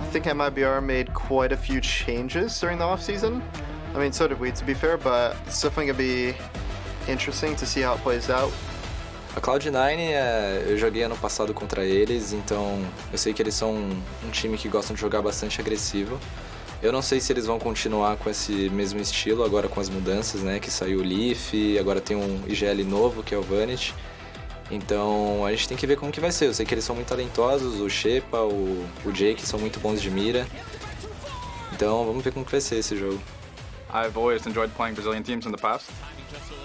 think iBUYPOWER made quite a few changes during the offseason. I mean, so did we, to be fair, but it's definitely going to be interesting to see how it plays out. A Cloud9, eu joguei ano passado contra eles, então eu sei que eles são um time que gostam de jogar bastante agressivo. Eu não sei se eles vão continuar com esse mesmo estilo agora com as mudanças, né? Que saiu o Leaf, agora tem um IGL novo que é o Vanity. Então a gente tem que ver como que vai ser. Eu sei que eles são muito talentosos, o Shepa, o Jake são muito bons de mira. Então vamos ver como que vai ser esse jogo. I've always enjoyed playing Brazilian teams in the past.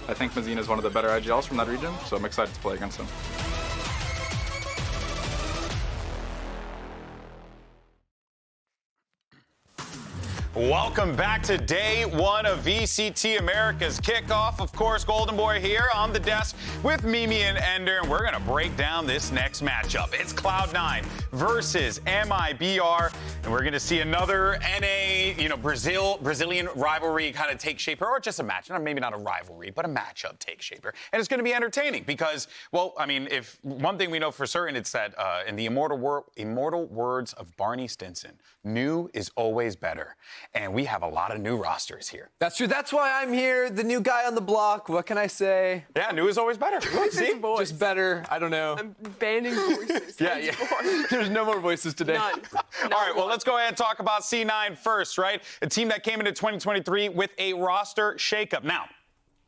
I think Mazina is one of the better IGLs from that region, so I'm excited to play against him. Welcome back to day one of VCT America's Kickoff. Of course, Golden Boy here on the desk with Mimi and Ender, and we're going to break down this next matchup. It's Cloud9 versus iBUYPOWER, and we're going to see another NA, Brazilian rivalry kind of take shape, or just a match. Maybe not a rivalry, but a matchup take shaper. And it's going to be entertaining because, well, I mean, if one thing we know for certain, it's that in the immortal words of Barney Stinson, new is always better. And we have a lot of new rosters here. That's true. That's why I'm here, the new guy on the block. What can I say? Yeah, new is always better. See? Just better. I don't know. I'm banning voices. Yeah. There's no more voices today. None. All right, well, let's go ahead and talk about C9 first, right? A team that came into 2023 with a roster shakeup. Now,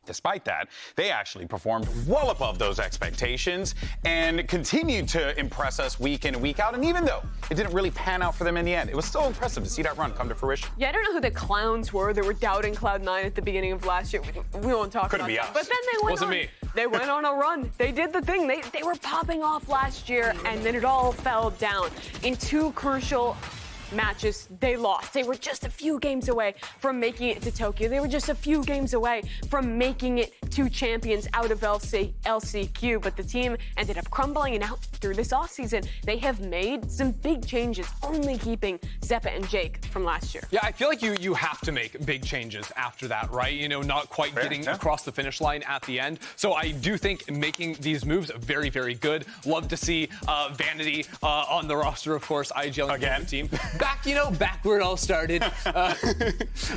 despite that, they actually performed well above those expectations and continued to impress us week in and week out. And even though it didn't really pan out for them in the end, it was still impressive to see that run come to fruition. Yeah, I don't know who the clowns were that were doubting Cloud9 at the beginning of last year. We won't talk Couldn't about be that. us. But then they went Wasn't on. me. They went on a run. They did the thing. They were popping off last year, and then it all fell down in two crucial matches. They lost. They were just a few games away from making it to Tokyo. They were just a few games away from making it to champions out of LCQ, but the team ended up crumbling, and out through this offseason, they have made some big changes, only keeping Zeppa and Jake from last year. Yeah, I feel like you have to make big changes after that, right? Not quite getting across the finish line at the end. So I do think making these moves very, very good. Love to see Vanity on the roster, of course, IGL again team. Back where it all started.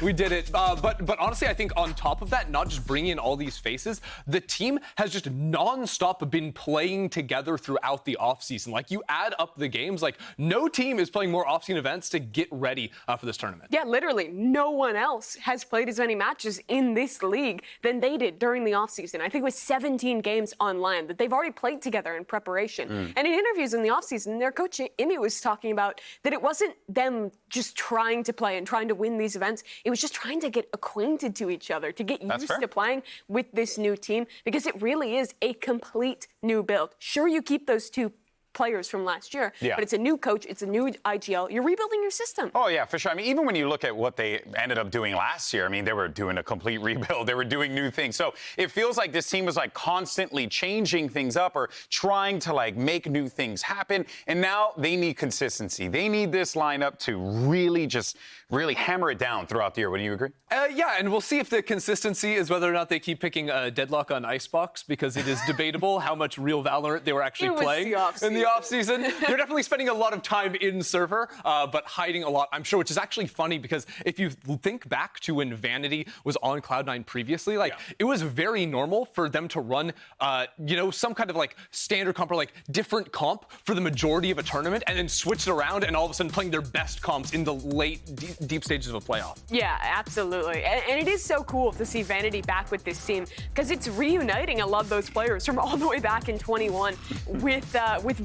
We did it. But honestly, I think on top of that, not just bringing in all these faces, the team has just non-stop been playing together throughout the offseason. Like, you add up the games, like, no team is playing more offseason events to get ready for this tournament. Yeah, literally, no one else has played as many matches in this league than they did during the offseason. I think it was 17 games online that they've already played together in preparation. And in interviews in the offseason, their coach, Imi, was talking about that it wasn't them just trying to play and trying to win these events. It was just trying to get acquainted to each other, to get used to playing with this new team, because it really is a complete new build. Sure, you keep those two players from last year, but it's a new coach, it's a new IGL. You're rebuilding your system. Oh, yeah, for sure. I mean, even when you look at what they ended up doing last year, I mean, they were doing a complete rebuild. They were doing new things. So it feels like this team was like constantly changing things up or trying to like make new things happen. And now they need consistency. They need this lineup to really hammer it down throughout the year. Wouldn't you agree? Yeah, and we'll see if the consistency is whether or not they keep picking Deadlock on Icebox, because it is debatable how much real Valorant they were actually playing in the offseason. They're definitely spending a lot of time in server, but hiding a lot, I'm sure, which is actually funny, because if you think back to when Vanity was on Cloud9 previously, it was very normal for them to run, some kind of like standard comp or like different comp for the majority of a tournament, and then switch it around and all of a sudden playing their best comps in the late deep stages of a playoff. Yeah, absolutely. And it is so cool to see Vanity back with this team, because it's reuniting a lot of those players from all the way back in 21 with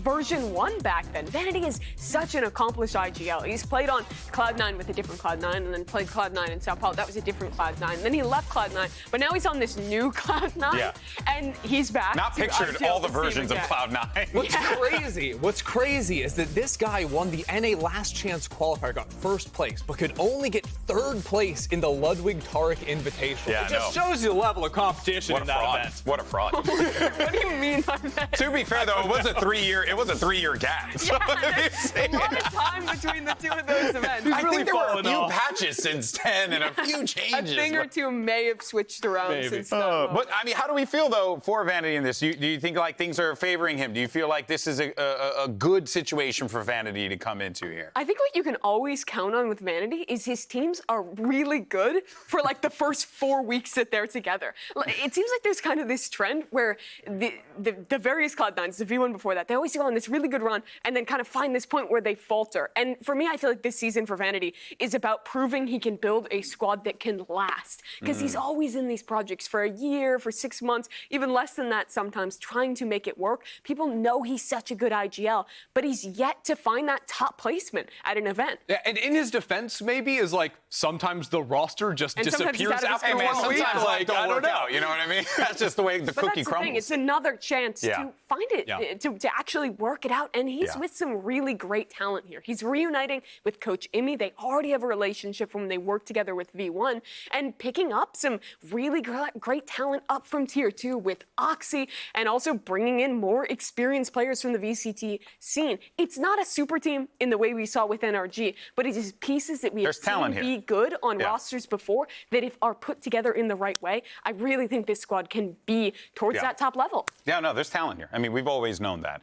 version 1 back then. Vanity is such an accomplished IGL. He's played on Cloud9 with a different Cloud9, and then played Cloud9 in Sao Paulo. That was a different Cloud9. Then he left Cloud9, but now he's on this new Cloud9, and he's back. Not pictured all the versions of Cloud9. What's crazy is that this guy won the NA Last Chance qualifier, got first place, but could only get third place in the Ludwig Tarek Invitational. Yeah, it just shows you the level of competition in that event. What a fraud. What do you mean by that? To be fair, though, it was a three-year gap. So a lot of time between between the two of those events. I think there were a fallen few off. patches since 10 and a few A changes. thing or two may have switched around since then. But I mean, how do we feel though for Vanity in this? Do you think like things are favoring him? Do you feel like this is a good situation for Vanity to come into here? I think what you can always count on with Vanity is his teams are really good for like the first 4 weeks that they're together. It seems like there's kind of this trend where the various Cloud9s, the V1 before that, they always go on this really good run and then kind of find this point where they falter. And for me, I feel like this season for Vanity is about proving he can build a squad that can last. Because he's always in these projects for a year, for 6 months, even less than that sometimes, trying to make it work. People know he's such a good IGL, but he's yet to find that top placement at an event. Yeah, and in his defense, maybe, is like sometimes the roster just And sometimes he's disappears out of his after control. 1 week. Sometimes Like, don't I don't work know. out, you know what I mean? That's just the way the But cookie that's the crumbles. thing. It's another chance Yeah. to find it, Yeah. to actually work it out. And he's Yeah. with some really great talent here. He's reuniting with Coach Imi. They already have a relationship from when they worked together with V1, and picking up some really great talent up from Tier 2 with Oxy, and also bringing in more experienced players from the VCT scene. It's not a super team in the way we saw with NRG, but it is pieces that we There's have seen talent here. be good on Yeah. rosters before, that if are put together in the right way, I really think this squad can be towards Yeah. that top level. Yeah, no, there's talent here. I mean, we've always known that.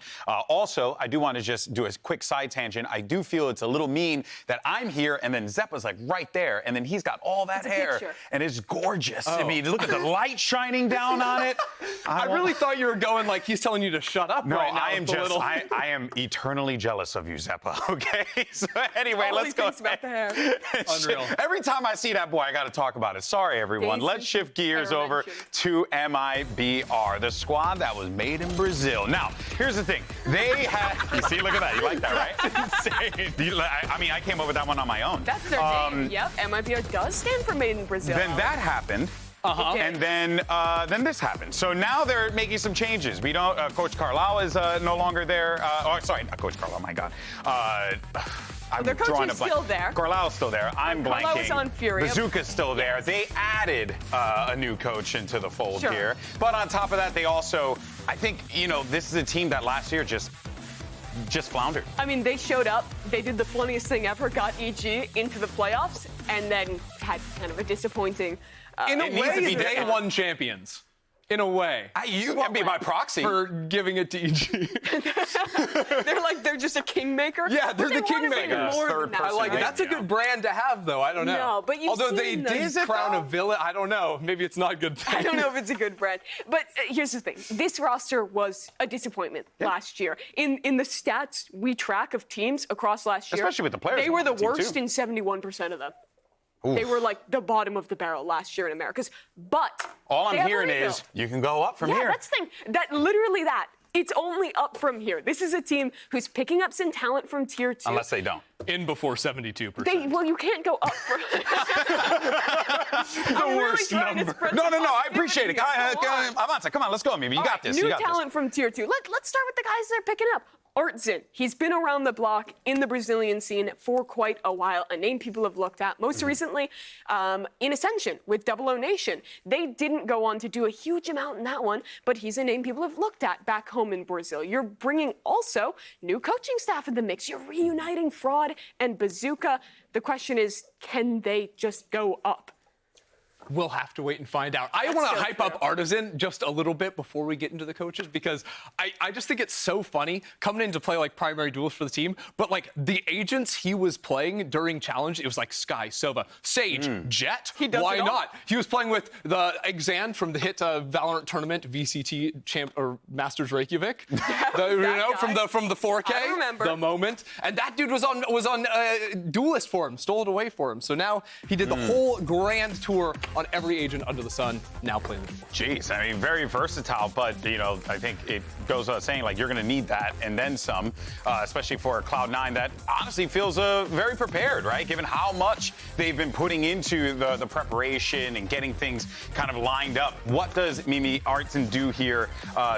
Also, I do want to just do a quick side tangent. I do feel it's a little mean that I'm here and then Zeppa's like right there, and then he's got all that It's a hair, picture. and it's gorgeous. I mean, look at the light shining down on it. I really thought you were going like he's telling you to shut up No, right now. I am with the just, little- I am eternally jealous of you, Zeppa, okay? So anyway, All let's he go. thinks about the hair. Unreal. Every time I see that boy, I got to talk about it. Sorry, everyone. Days Let's shift gears hair over mention. to MIBR, the squad that was made in Brazil. Now, here's the thing. They had, you see, look at that. You like that, right? Insane. I mean, I came up with that one on my own. That's their name. Yep, MIBR does stand for Made in Brazil. Then that happened. It did. And then this happened. So now they're making some changes. We don't. Coach Carlisle is no longer there. Sorry, not Coach Carlisle. My God. I'm Their coach drawing is a blank. still there. Carlisle's still there. I'm blanking. Carlisle was on Fury. Bazooka's still there. They added a new coach into the fold Sure. here. But on top of that, they also, I think, this is a team that last year just floundered. I mean, they showed up, they did the funniest thing ever, got EG into the playoffs, and then had kind of a disappointing. In a It needs to way, be they different. won champions. In a way. You can be my proxy. For giving it to EG. They're just a kingmaker. Yeah, they're But they the wanted to kingmaker. make more Third than that, person I like it. right? That's a good brand to have, though. I don't know. No, but you've Although they seen them. did Is it, crown a though? villain, I don't know. Maybe it's not a good thing. I don't know if it's a good brand. But here's the thing. This roster was a disappointment last year. In the stats we track of teams across last year, Especially with the players they were on the the team, worst too. in 71% of them. They were like the bottom of the barrel last year in Americas. But All they I'm have a hearing rebuild. is you can go up from Yeah, here. that's the thing. Literally that. It's only up from here. This is a team who's picking up some talent from Tier 2. Unless they don't. In before 72%. Well, you can't go up from. the worst number. No, I appreciate it. Avanza, come on, let's go, Mimi. You got this. New You got talent from Tier 2. Let's start with the guys they're picking up. Artzin, he's been around the block in the Brazilian scene for quite a while, a name people have looked at. Most recently, in Ascension with Double O Nation. They didn't go on to do a huge amount in that one, but he's a name people have looked at back home in Brazil. You're bringing also new coaching staff in the mix. You're reuniting Fraud and Bazooka. The question is, can they just go up? We'll have to wait and find out. I That's want to so hype true. up Artisan just a little bit before we get into the coaches, because I just think it's so funny coming in to play like primary duels for the team, but like the agents he was playing during challenge, it was like Sky, Sova, Sage, Jet. He does Why it all. not? He was playing with the Exan from the hit Valorant tournament, VCT champ or Masters Reykjavik. From the 4K. I remember. The moment, and that dude was on duelist for him, stole it away for him. So now he did the whole grand tour on every agent under the sun, now playing with. Jeez, I mean, very versatile, but, I think it goes without saying, like, you're going to need that and then some, especially for Cloud9 that honestly feels very prepared, right? Given how much they've been putting into the preparation and getting things kind of lined up. What does Mimi Artzin do here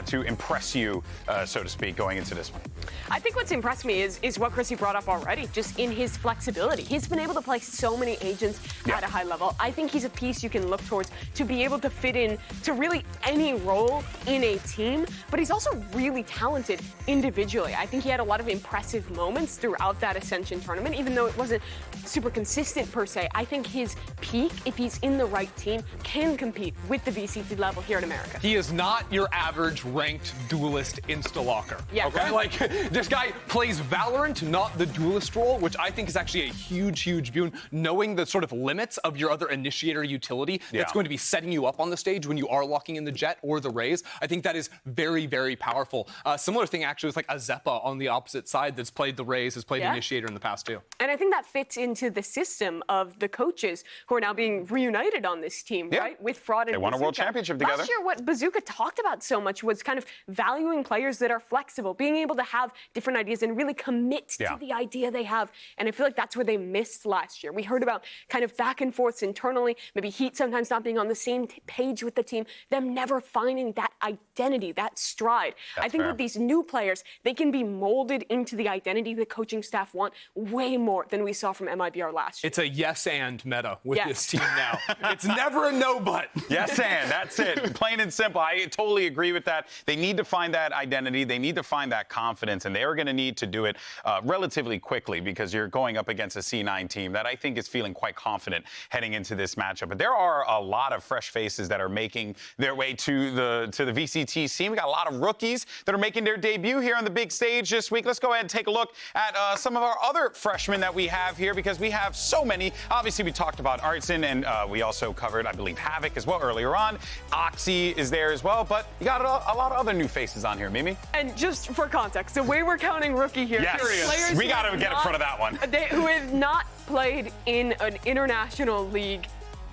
to impress you, so to speak, going into this one? I think what's impressed me is what Chrissy brought up already, just in his flexibility. He's been able to play so many agents at a high level. I think he's a piece you can look towards to be able to fit in to really any role in a team, but he's also really talented individually. I think he had a lot of impressive moments throughout that Ascension tournament, even though it wasn't super consistent per se. I think his peak, if he's in the right team, can compete with the VCT level here in America. He is not your average ranked duelist insta-locker. Yeah. Okay? Like, this guy plays Valorant, not the duelist role, which I think is actually a huge boon. Knowing the sort of limits of your other initiator utility that's going to be setting you up on the stage when you are locking in the Jet or the Raze, I think that is very powerful. Similar thing actually with like a Zeppa on the opposite side that's played the Raze, has played the initiator in the past too. And I think that fits into the system of the coaches who are now being reunited on this team, right? With Fraud and They won a world Bazooka. championship together. Last year, what Bazooka talked about so much was kind of valuing players that are flexible, being able to have different ideas and really commit to the idea they have. And I feel like that's where they missed last year. We heard about kind of back and forths internally, maybe Heat sometimes not being on the same page with the team, them never finding that identity, that stride. I think with these new players, they can be molded into the identity the coaching staff want way more than we saw from MIBR last year. It's a yes and meta with this team now. It's never a no but. Yes, and that's it. Plain and simple. I totally agree with that. They need to find that identity. They need to find that confidence, and they are going to need to do it relatively quickly because you're going up against a C9 team that I think is feeling quite confident heading into this matchup. But there are a lot of fresh faces that are making their way to the VCT scene. We got a lot of rookies that are making their debut here on the big stage this week. Let's go ahead and take a look at some of our other freshmen that we have here because we have so many. Obviously, we talked about Artson, and we also covered, I believe, Havoc as well earlier on. Oxy is there as well, but you got a lot of other new faces on here, Mimi. And just for context, the way we're counting rookie here, yes, we got to get in front of that one. Who have not played in an international league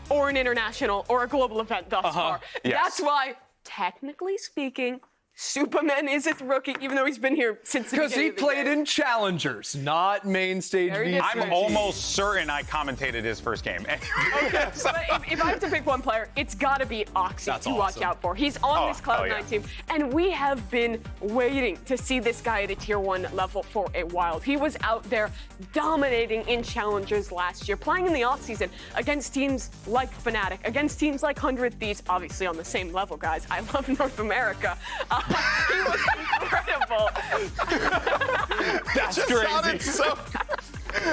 or an international or a global event thus far. Yes. That's why, technically speaking, Superman is a rookie, even though he's been here since the beginning. Because he played in Challengers, not main stage Very VCT. different. I'm almost certain I commentated his first game. Okay, but if I have to pick one player, it's got to be Oxy to watch out for. He's on this Cloud9 team, and we have been waiting to see this guy at a Tier 1 level for a while. He was out there dominating in Challengers last year, playing in the offseason against teams like Fnatic, against teams like 100 Thieves, obviously on the same level, guys. I love North America. He was incredible. That's crazy.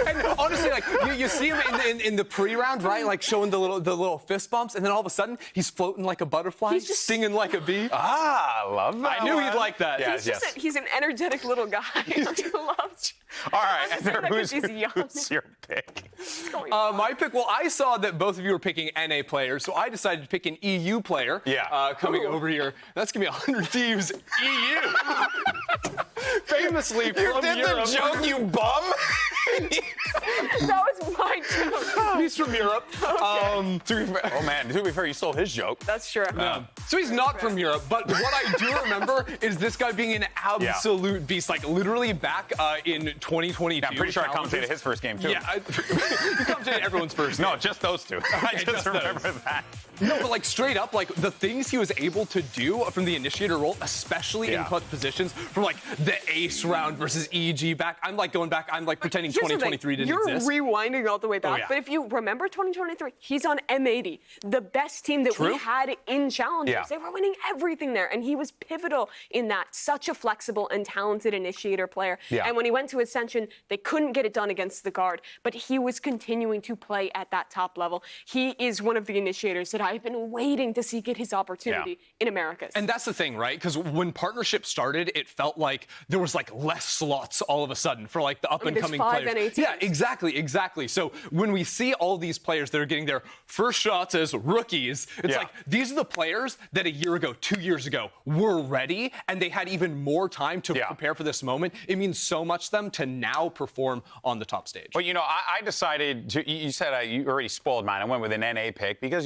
And honestly, like you see him in the pre-round, right? Like showing the little fist bumps, and then all of a sudden he's floating like a butterfly, he's just stinging like a bee. I love that. I knew he'd like that. Yes, He's an energetic little guy. All right, who's your pick? My pick. Well, I saw that both of you were picking NA players, so I decided to pick an EU player. Coming over here. That's gonna be 100 Thieves EU. Famously from Europe. You did the joke, you bum. That was my joke. He's from Europe. Okay. To be fair, you stole his joke. That's true. So he's not from Europe, but what I do remember is this guy being an absolute beast, like literally back in 2022. Yeah, I'm pretty sure I commentated his first game too. Yeah, you commentated everyone's first game. No, just those two. I just remember that. No, but like straight up, like the things he was able to do from the initiator role, especially in clutch positions, from like the ace round versus EG back. I'm like going back, I'm like pretending 2023 didn't exist. You're rewinding all the way back. But if you remember 2023, he's on M80, the best team that we had in Challengers. They were winning everything there, and he was pivotal in that. Such a flexible and talented initiator player. And when he went to Ascension, they couldn't get it done against the guard, but he was continuing to play at that top level. He is one of the initiators that I've been waiting to see get his opportunity in Americas. And that's the thing, right? Because when partnership started, it felt like there was like less slots all of a sudden for like the up-and-coming players. Yeah, exactly. So when we see all these players that are getting their first shots as rookies, it's like these are the players that a year ago, 2 years ago, were ready, and they had even more time to prepare for this moment. It means so much to them to now perform on the top stage. Well, I decided to, you said you already spoiled mine. I went with an NA pick because,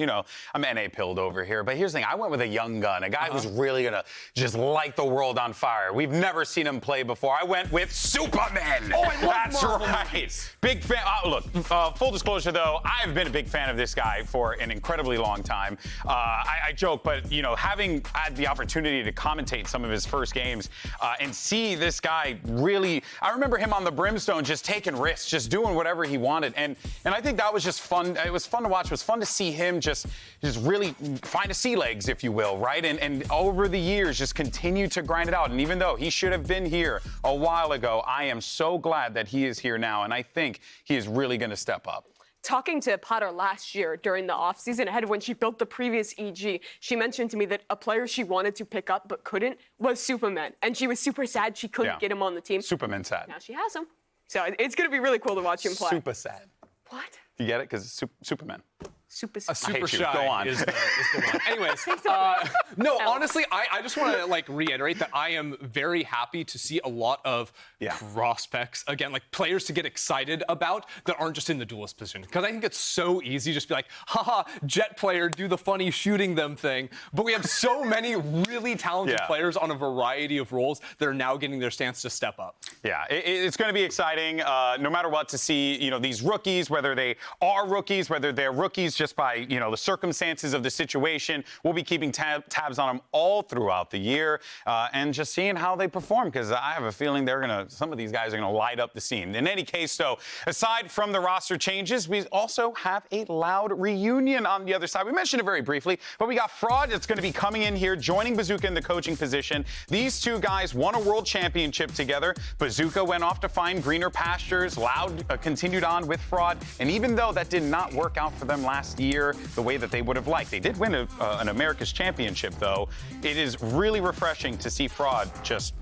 I'm NA pilled over here. But here's the thing. I went with a young gun, a guy who's really going to just light the world on fire. We've never seen him play before. I went with Superman. Oh, I love That's Marvel right. movies. Big fan. Look, full disclosure, though, So I've been a big fan of this guy for an incredibly long time. I joke, but having had the opportunity to commentate some of his first games and see this guy really, I remember him on the Brimstone just taking risks, just doing whatever he wanted, and I think that was just fun. It was fun to watch. It was fun to see him just really find a sea legs, if you will, right? And over the years, just continue to grind it out. And even though he should have been here a while ago, I am so glad that he is here now, and I think he is really going to step up. Talking to Potter last year during the offseason, ahead of when she built the previous EG, she mentioned to me that a player she wanted to pick up but couldn't was Superman. And she was super sad she couldn't get him on the team. Superman sad. Now she has him. So it's going to be really cool to watch him play. Super sad. What? You get it? Because it's Superman. Super A super hate you. shy Go on. is the one. Anyways, no, honestly, I just want to reiterate that I am very happy to see a lot of prospects, again, players to get excited about that aren't just in the duelist position. Because I think it's so easy just to be like, haha, Jet player, do the funny shooting them thing. But we have so many really talented players on a variety of roles that are now getting their stance to step up. Yeah, it's going to be exciting, no matter what, to see these rookies, whether they are rookies, whether they're rookies just by the circumstances of the situation. We'll be keeping tabs on them all throughout the year, and just seeing how they perform, because I have a feeling some of these guys are gonna light up the scene. In any case, though, aside from the roster changes, we also have a Loud reunion on the other side. We mentioned it very briefly, but we got Fraud that's going to be coming in here, joining Bazooka in the coaching position. These two guys won a world championship together. Bazooka went off to find greener pastures. Loud continued on with Fraud, and even though that did not work out for them last year the way that they would have liked, they did win an America's championship, though. It is really refreshing to see Fraud just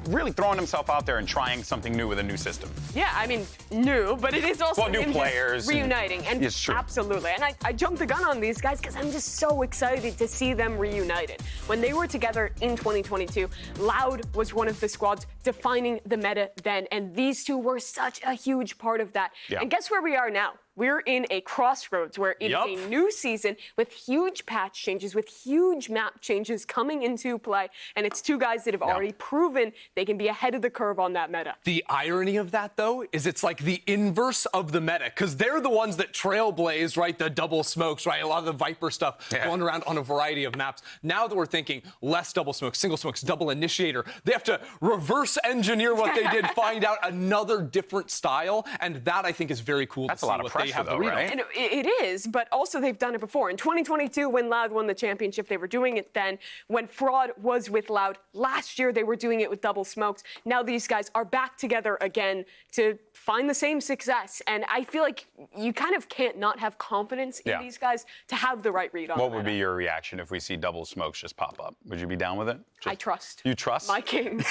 really throwing himself out there and trying something new with a new system. Yeah, I mean, new, but it is also new players reuniting. And it's true. Absolutely. And I jumped the gun on these guys because I'm just so excited to see them reunited. When they were together in 2022, Loud was one of the squads defining the meta then, and these two were such a huge part of that. Yeah. And guess where we are now? We're in a crossroads where it is a new season with huge patch changes, with huge map changes coming into play, and it's two guys that have already proven they can be ahead of the curve on that meta. The irony of that, though, is it's like the inverse of the meta, because they're the ones that trailblaze, right, the double smokes, right, a lot of the Viper stuff going around on a variety of maps. Now that we're thinking less double smokes, single smokes, double initiator, they have to reverse engineer what they did, find out another different style, and that, I think, is very cool to see what they have to read on. And it is, but also they've done it before. In 2022, when Loud won the championship, they were doing it then. When Fraud was with Loud last year, they were doing it with double smokes. Now these guys are back together again to find the same success. And I feel like you kind of can't not have confidence in these guys to have the right read on. What would be your reaction if we see double smokes just pop up? Would you be down with it? I trust. You trust? My kings.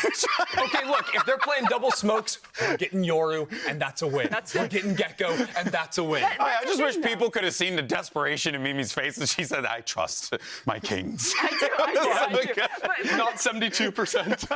Okay, look, if they're playing double smokes, we're getting Yoru, and that's a win. We're getting Gecko, and that's a win. I just wish people could have seen the desperation in Mimi's face as she said, I trust my kings. I do. But Not 72%.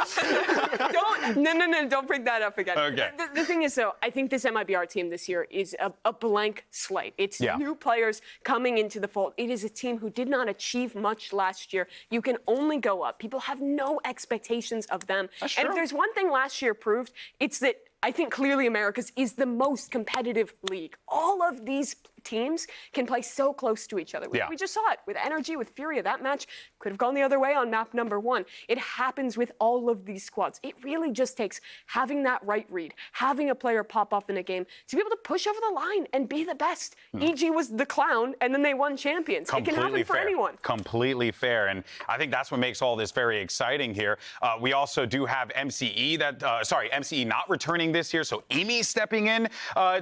don't bring that up again. Okay. The thing is, though, I think this MIBR team this year is a blank slate. It's new players coming into the fold. It is a team who did not achieve much last year. You can only go up. People have no expectations of them. That's and true. if there's one thing last year proved, it's that I think clearly America's is the most competitive league. All of these teams can play so close to each other. We just saw it with Energy, with Furia. That match could have gone the other way on map number 1. It happens with all of these squads. It really just takes having that right read, having a player pop off in a game to be able to push over the line and be the best. EG was the clown, and then they won champions. It can happen for anyone. Completely fair, and I think that's what makes all this very exciting here. We also do have MCE MCE not returning this year, so Amy's stepping in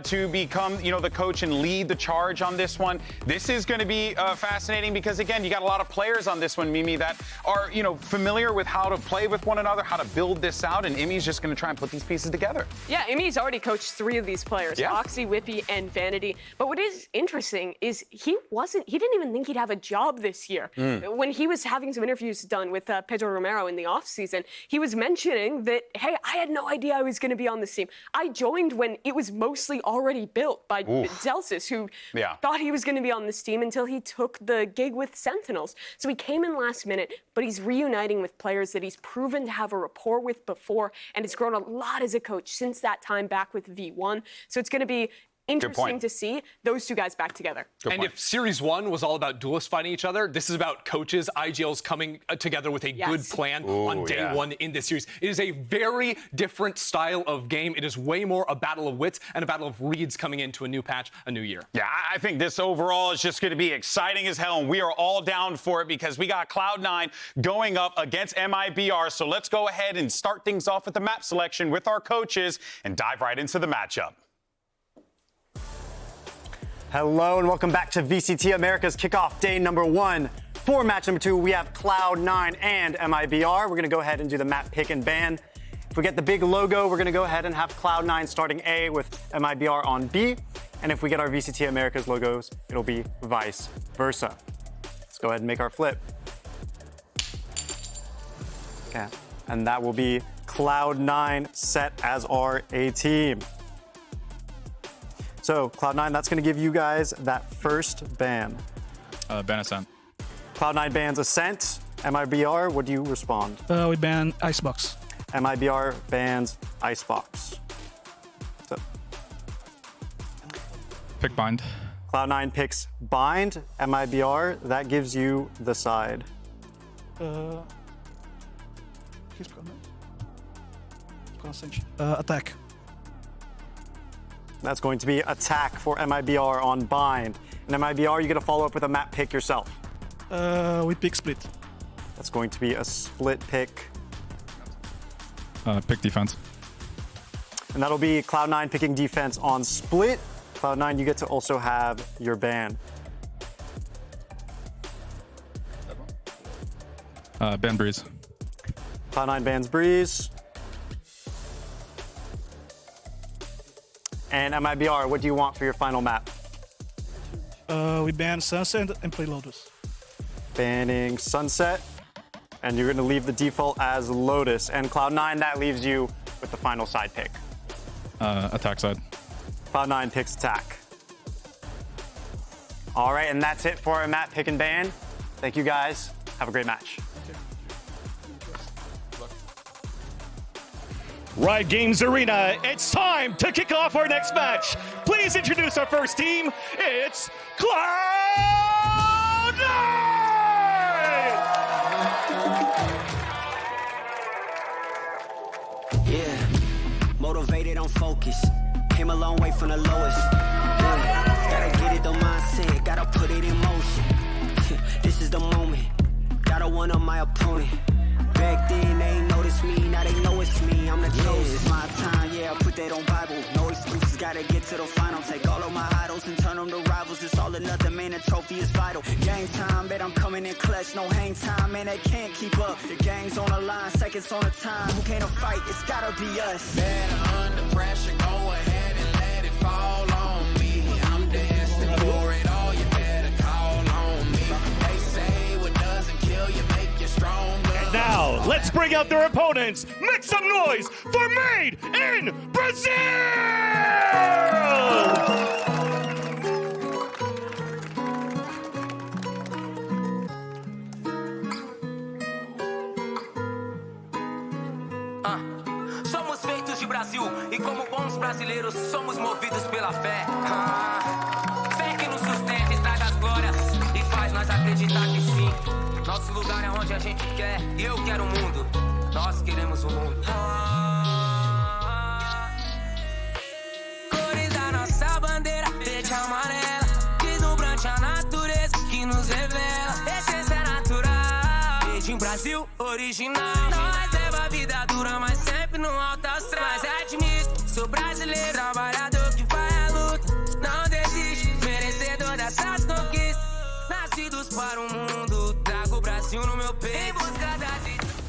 to become, the coach and lead the charge on this one. This is going to be fascinating because, again, you got a lot of players on this one, Mimi, that are, familiar with how to play with one another, how to build this out, and Amy's just going to try and put these pieces together. Yeah, Amy's already coached 3 of these players, Oxy, Whippy, and Vanity. But what is interesting is he didn't even think he'd have a job this year. When he was having some interviews done with Pedro Romero in the offseason, he was mentioning that, hey, I had no idea I was going to be on this team. I joined when it was mostly already built by Zelsis, who thought he was going to be on this team until he took the gig with Sentinels. So he came in last minute, but he's reuniting with players that he's proven to have a rapport with before, and has grown a lot as a coach since that time back with V1. So it's going to be interesting to see those two guys back together. And if Series 1 was all about duelists fighting each other, this is about coaches, IGLs coming together with a good plan on day one in this series. It is a very different style of game. It is way more a battle of wits and a battle of reads coming into a new patch, a new year. Yeah, I think this overall is just going to be exciting as hell, and we are all down for it because we got Cloud9 going up against MIBR. So let's go ahead and start things off with the map selection with our coaches and dive right into the matchup. Hello and welcome back to VCT America's Kickoff Day number 1. For match number 2, we have Cloud9 and MIBR. We're going to go ahead and do the map pick and ban. If we get the big logo, we're going to go ahead and have Cloud9 starting A with MIBR on B. And if we get our VCT America's logos, it'll be vice versa. Let's go ahead and make our flip. Okay, and that will be Cloud9 set as our A team. So, Cloud9, that's going to give you guys that first ban. Ban Ascent. Cloud9 bans Ascent. MIBR, what do you respond? We ban Icebox. MIBR bans Icebox. So, Pick Bind. Cloud9 picks Bind. MIBR, that gives you the side. Attack. That's going to be Attack for MIBR on Bind. And MIBR, you're going to follow up with a map pick yourself. We pick Split. That's going to be a split pick. Pick Defense. And that'll be Cloud9 picking Defense on Split. Cloud9, you get to also have your ban. Ban Breeze. Cloud9 bans Breeze. And MIBR, what do you want for your final map? We ban Sunset and play Lotus. Banning Sunset. And you're going to leave the default as Lotus. And Cloud9, that leaves you with the final side pick. Attack side. Cloud9 picks Attack. All right, and that's it for our map pick and ban. Thank you guys. Have a great match. Riot Games Arena, it's time to kick off our next match. Please introduce our first team. It's Cloud9! Yeah, motivated, I'm focused. Came a long way from the lowest. Yeah, gotta get it, the mindset, gotta put it in motion. This is the moment, gotta one-up my opponent. Back then they ain't noticed me, now they know it's me, I'm the chosen. It's my time, yeah, I put that on Bible. No excuses, gotta get to the final. Take all of my idols and turn them to rivals. It's all or nothing, man, the trophy is vital. Game time, bet I'm coming in clutch. No hang time, man, they can't keep up. The game's on the line, seconds on the time. Who can't fight? It's gotta be us. Better under pressure, go ahead and let it fall on me. I'm destined for it all, you better call on me. They say what doesn't kill you make you stronger. Now, let's bring out their opponents. Make some noise for Made in Brazil! Somos feitos de Brasil e como bons brasileiros somos movidos pela fé. Fé que nos sustenta e traz as glórias e faz nós acreditar que sim. Nosso lugar é onde a gente quer e eu quero o mundo. Nós queremos o mundo. Cores da nossa bandeira, verde e amarela. Deslumbrante a natureza que nos revela. Essência natural. Made in Brasil, original. Nós leva a vida dura, mas sempre no alto astral. Mas admito, sou brasileiro, trabalhador que faz a luta. Não desiste, merecedor dessas conquistas. Nascidos para o mundo, trago o Brasil no meu peito. Em busca das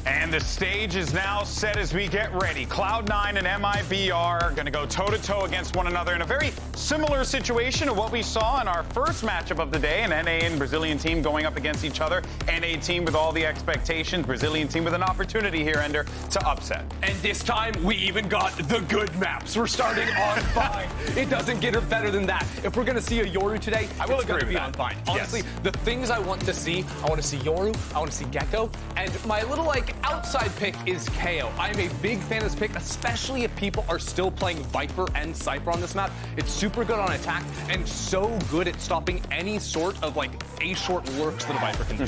And the stage is now set as we get ready. Cloud9 and MIBR are going to go toe-to-toe against one another in a very similar situation to what we saw in our first matchup of the day, an NA and Brazilian team going up against each other. NA team with all the expectations, Brazilian team with an opportunity here, Ender, to upset. And this time, we even got the good maps. We're starting on Bind. It doesn't get better than that. If we're going to see a Yoru today, I will it's going to agree be with on that. Bind. Honestly, Yes. the things I want to see Yoru, I want to see Gecko, and my little, like, outside upside pick is KO. I'm a big fan of this pick, especially if people are still playing Viper and Cypher on this map. It's super good on attack and so good at stopping any sort of like A-short lurks that a Viper can do.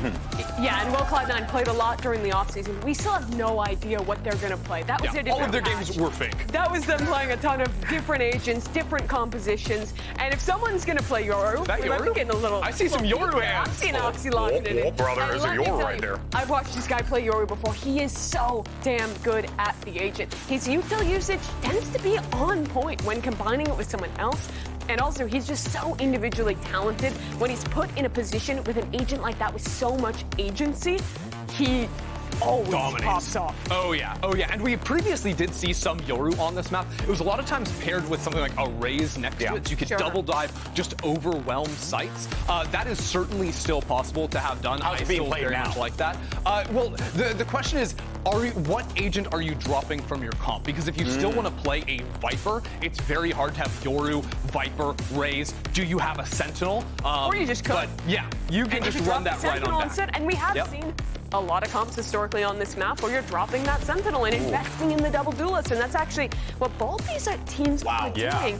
Yeah, and while Cloud9 played a lot during the offseason, we still have no idea what they're going to play. That was all of their games were fake. That was them playing a ton of different agents, different compositions, and if someone's going to play Yoru, we might be getting a little... I see some Yoru hands. I've seen Oxy locking it in. brother, there's a Yoru right there. I've watched this guy play Yoru before. He is so damn good at the agent. His util usage tends to be on point when combining it with someone else. And also, he's just so individually talented. When he's put in a position with an agent like that with so much agency, he always pops off. Oh yeah, and we previously did see some Yoru on this map. It was a lot of times paired with something like a Raze next to it, so you could double dive, just overwhelm sites. That is certainly still possible to have done. How's it being played now? Much like that. Well, the question is, what agent are you dropping from your comp? Because if you still want to play a Viper, it's very hard to have Yoru, Viper, Raze. Do you have a Sentinel? Or you just could. But yeah, you can just run that right on back. And we have seen a lot of comps historically on this map where you're dropping that Sentinel and investing in the double duelist, and that's actually what both these teams are doing.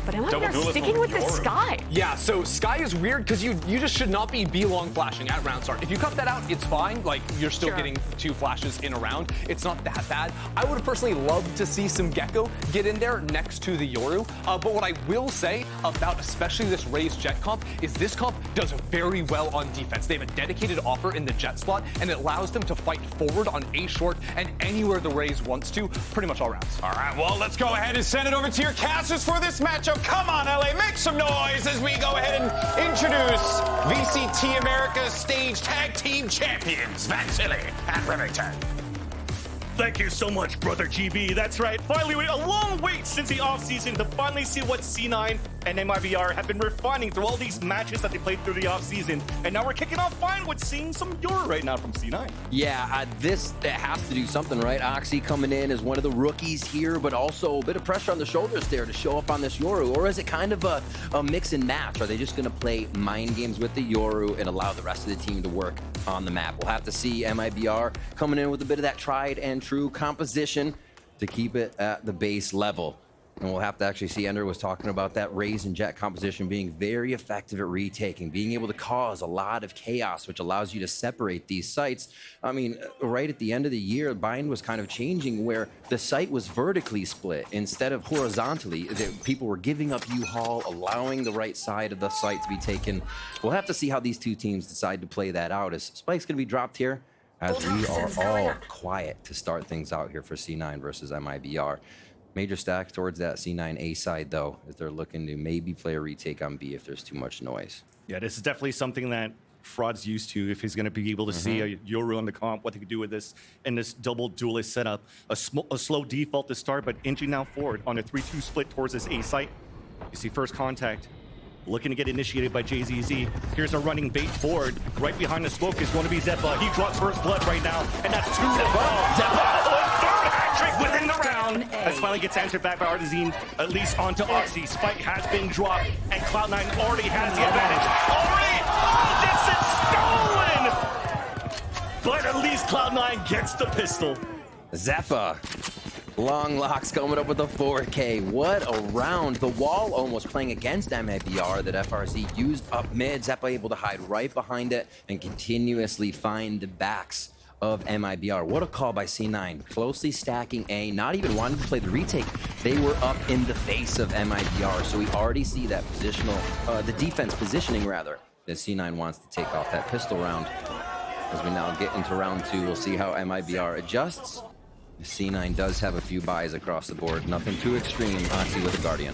But am I sticking with the Sky? Yeah, so Sky is weird because you just should not be B-long flashing at round start. If you cut that out, it's fine. Like, you're still getting 2 flashes in a round. It's not that bad. I would have personally loved to see some Gecko get in there next to the Yoru. But what I will say about especially this Raze Jet comp is this comp does very well on defense. They have a dedicated offer in the Jet slot, and it allows them to fight forward on A-short and anywhere the Raze wants to, pretty much all rounds. All right, well, let's go ahead and send it over to your casters for this matchup. Come on, LA, make some noise as we go ahead and introduce VCT America's stage tag team champions, Vasily and Remington. Thank you so much, brother GB. That's right. Finally, a long wait since the offseason to finally see what C9 and MIBR have been refining through all these matches that they played through the offseason. And now we're kicking off fine with seeing some Yoru right now from C9. Yeah, this has to do something, right? Oxy coming in as one of the rookies here, but also a bit of pressure on the shoulders there to show up on this Yoru. Or is it kind of a mix and match? Are they just going to play mind games with the Yoru and allow the rest of the team to work on the map? We'll have to see. MIBR coming in with a bit of that tried and true composition to keep it at the base level. And we'll have to actually see. Ender was talking about that Raze and Jet composition being very effective at retaking, being able to cause a lot of chaos, which allows you to separate these sites. I mean, right at the end of the year, Bind was kind of changing where the site was vertically split instead of horizontally. People were giving up U-Haul, allowing the right side of the site to be taken. We'll have to see how these two teams decide to play that out. Is Spike's going to be dropped here? As we are all quiet to start things out here for C9 versus MIBR. Major stack towards that C9 A side, though, as they're looking to maybe play a retake on B if there's too much noise. Yeah, this is definitely something that Fraud's used to if he's going to be able to see a Yoru on the comp, what they could do with this in this double duelist setup. A slow default to start, but inching now forward on a 3-2 split towards this A site. You see first contact. Looking to get initiated by JZZ. Here's a running bait forward. Right behind the smoke is going to be Zeppa. He drops first blood right now, and that's 2 Zeppa. Third hat-trick within the round. As finally gets answered back by Artizine, at least onto Oxy. Spike has been dropped, and Cloud9 already has the advantage. Already, gets it stolen! But at least Cloud9 gets the pistol. Zeppa. Long Locks coming up with a 4K. What a round. The wall almost playing against MIBR that FRZ used up mid. Zeppa able to hide right behind it and continuously find the backs of MIBR. What a call by C9. Closely stacking A, not even wanting to play the retake. They were up in the face of MIBR, so we already see that positional, the defense positioning rather, that C9 wants to take off that pistol round. As we now get into round 2, we'll see how MIBR adjusts. C9 does have a few buys across the board. Nothing too extreme. Oxy with a Guardian.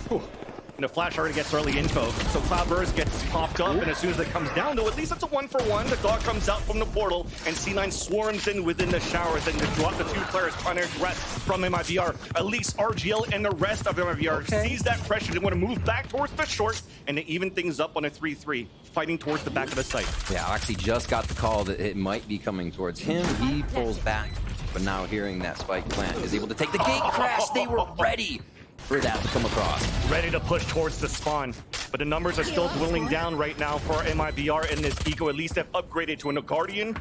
And the flash already gets early info. So Cloudburst gets popped up, and as soon as it comes down to at least it's a 1-for-1. The dog comes out from the portal, and C9 swarms in within the showers, and they drop the 2 players trying to address from MIBR. At least RGL and the rest of MIBR sees that pressure. They want to move back towards the short, and they even things up on a 3-3, fighting towards the back of the site. Yeah, Oxy just got the call that it might be coming towards him. He pulls back, but now hearing that spike plant is able to take the gate crash. They were ready for that to come across. Ready to push towards the spawn. but the numbers are still dwindling down right now for MIBR, and this Eco at least have upgraded to a Guardian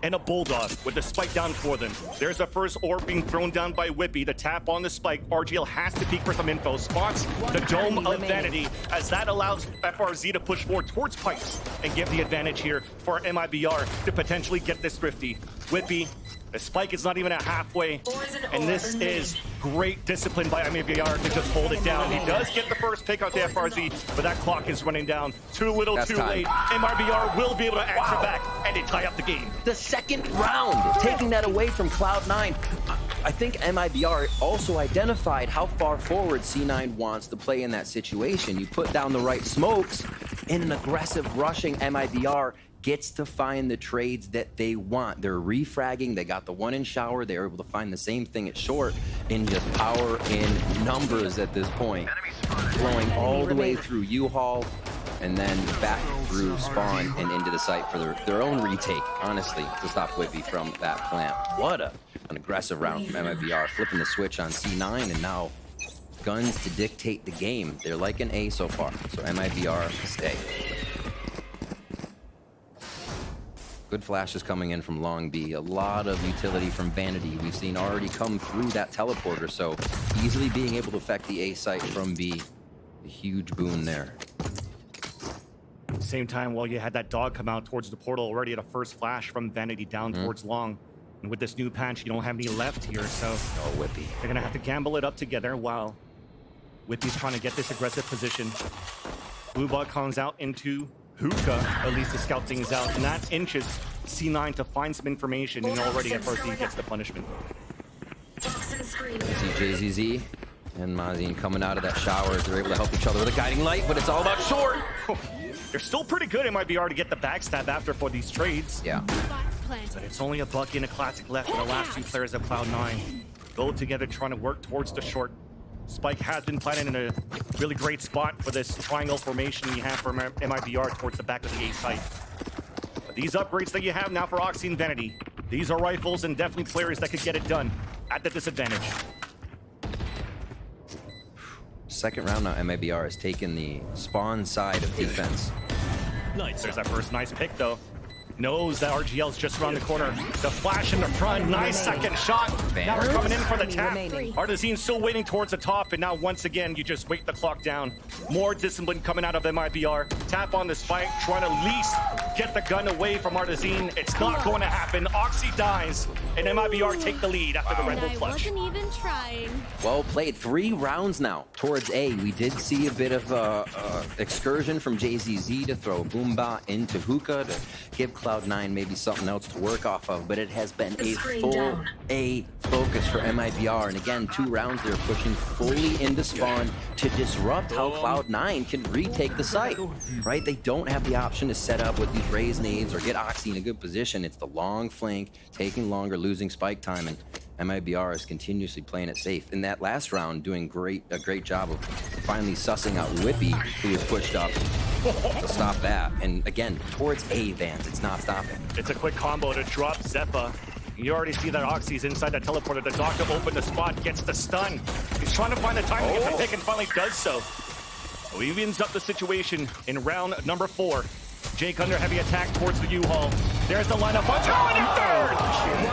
and a Bulldog with the spike down for them. There's a first orb being thrown down by Whippy. The tap on the spike. RGL has to peek for some info. Spots the Dome of Vanity, as that allows FRZ to push forward towards Pipes and give the advantage here for MIBR to potentially get this Thrifty. Whippy, the spike is not even at halfway, and this is great discipline by MIBR to just hold it down. He does get the first pick out the FRZ, but that clock is running down. Too little, too late. MIBR will be able to answer back, and they tie up the game. The second round, taking that away from Cloud9. I think MIBR also identified how far forward C9 wants to play in that situation. You put down the right smokes, in an aggressive rushing MIBR gets to find the trades that they want. They're refragging, they got the one in shower, they're able to find the same thing at short in just power in numbers at this point. Flowing all the way through U-Haul and then back through spawn and into the site for their own retake, honestly, to stop Whippy from that plant. What an aggressive round from MIBR, flipping the switch on C9, and now guns to dictate the game. They're like an A so far, so MIBR stay. Good flashes coming in from Long B. A lot of utility from Vanity we've seen already come through that teleporter, so easily being able to affect the A site from B. A huge boon there. Same time, while you had that dog come out towards the portal, already at a first flash from Vanity down towards Long. And with this new patch, you don't have any left here, so oh, Whippy. They're gonna have to gamble it up together while Whippy's trying to get this aggressive position. Blue Bug comes out into Hookah, at least to scout things out, and that inches C9 to find some information, and already FRZ gets the punishment. See JZZ and Mazin coming out of that shower as they're able to help each other with a guiding light, but it's all about short. They're still pretty good. It might be hard to get the backstab after for these trades. Yeah. But it's only a Bucky and a Classic left for the last two players of Cloud9. Go together trying to work towards the short. Spike has been planted in a really great spot for this triangle formation you have for MIBR towards the back of the A site. But these upgrades that you have now for Oxy and Vanity, these are rifles and definitely players that could get it done at the disadvantage. Second round now, MIBR has taken the spawn side of defense. Nice. There's that first nice pick though. Knows that RGL's just around the corner. The flash in the front, nice second shot. Now we're coming in for the tap. Artesine's still waiting towards the top, and now once again, you just wait the clock down. More discipline coming out of MIBR. Tap on the spike, trying to at least get the gun away from Artesine. It's not going to happen. Oxy dies, and MIBR take the lead after the Red Bull clutch. Wasn't even trying. Well played. 3 rounds now towards A. We did see a bit of excursion from JZZ to throw Boomba into Hookah to give Cloud9 maybe something else to work off of, but it has been a full A focus for MIBR. And again, 2 rounds they're pushing fully into spawn to disrupt how Cloud9 can retake the site, right? They don't have the option to set up with these raise nades or get Oxy in a good position. It's the long flank, taking longer, losing spike time, and MIBR is continuously playing it safe. In that last round, doing a great job of finally sussing out Whippy, who was pushed up to stop that. And again, towards A, Vans, it's not stopping. It's a quick combo to drop Zeppa. You already see that Oxy's inside that teleporter. The doctor opened the spot, gets the stun. He's trying to find the time to get the pick and finally does so. So he evens up the situation in round number 4. Jake under heavy attack towards the U-Haul. There's the lineup. Third!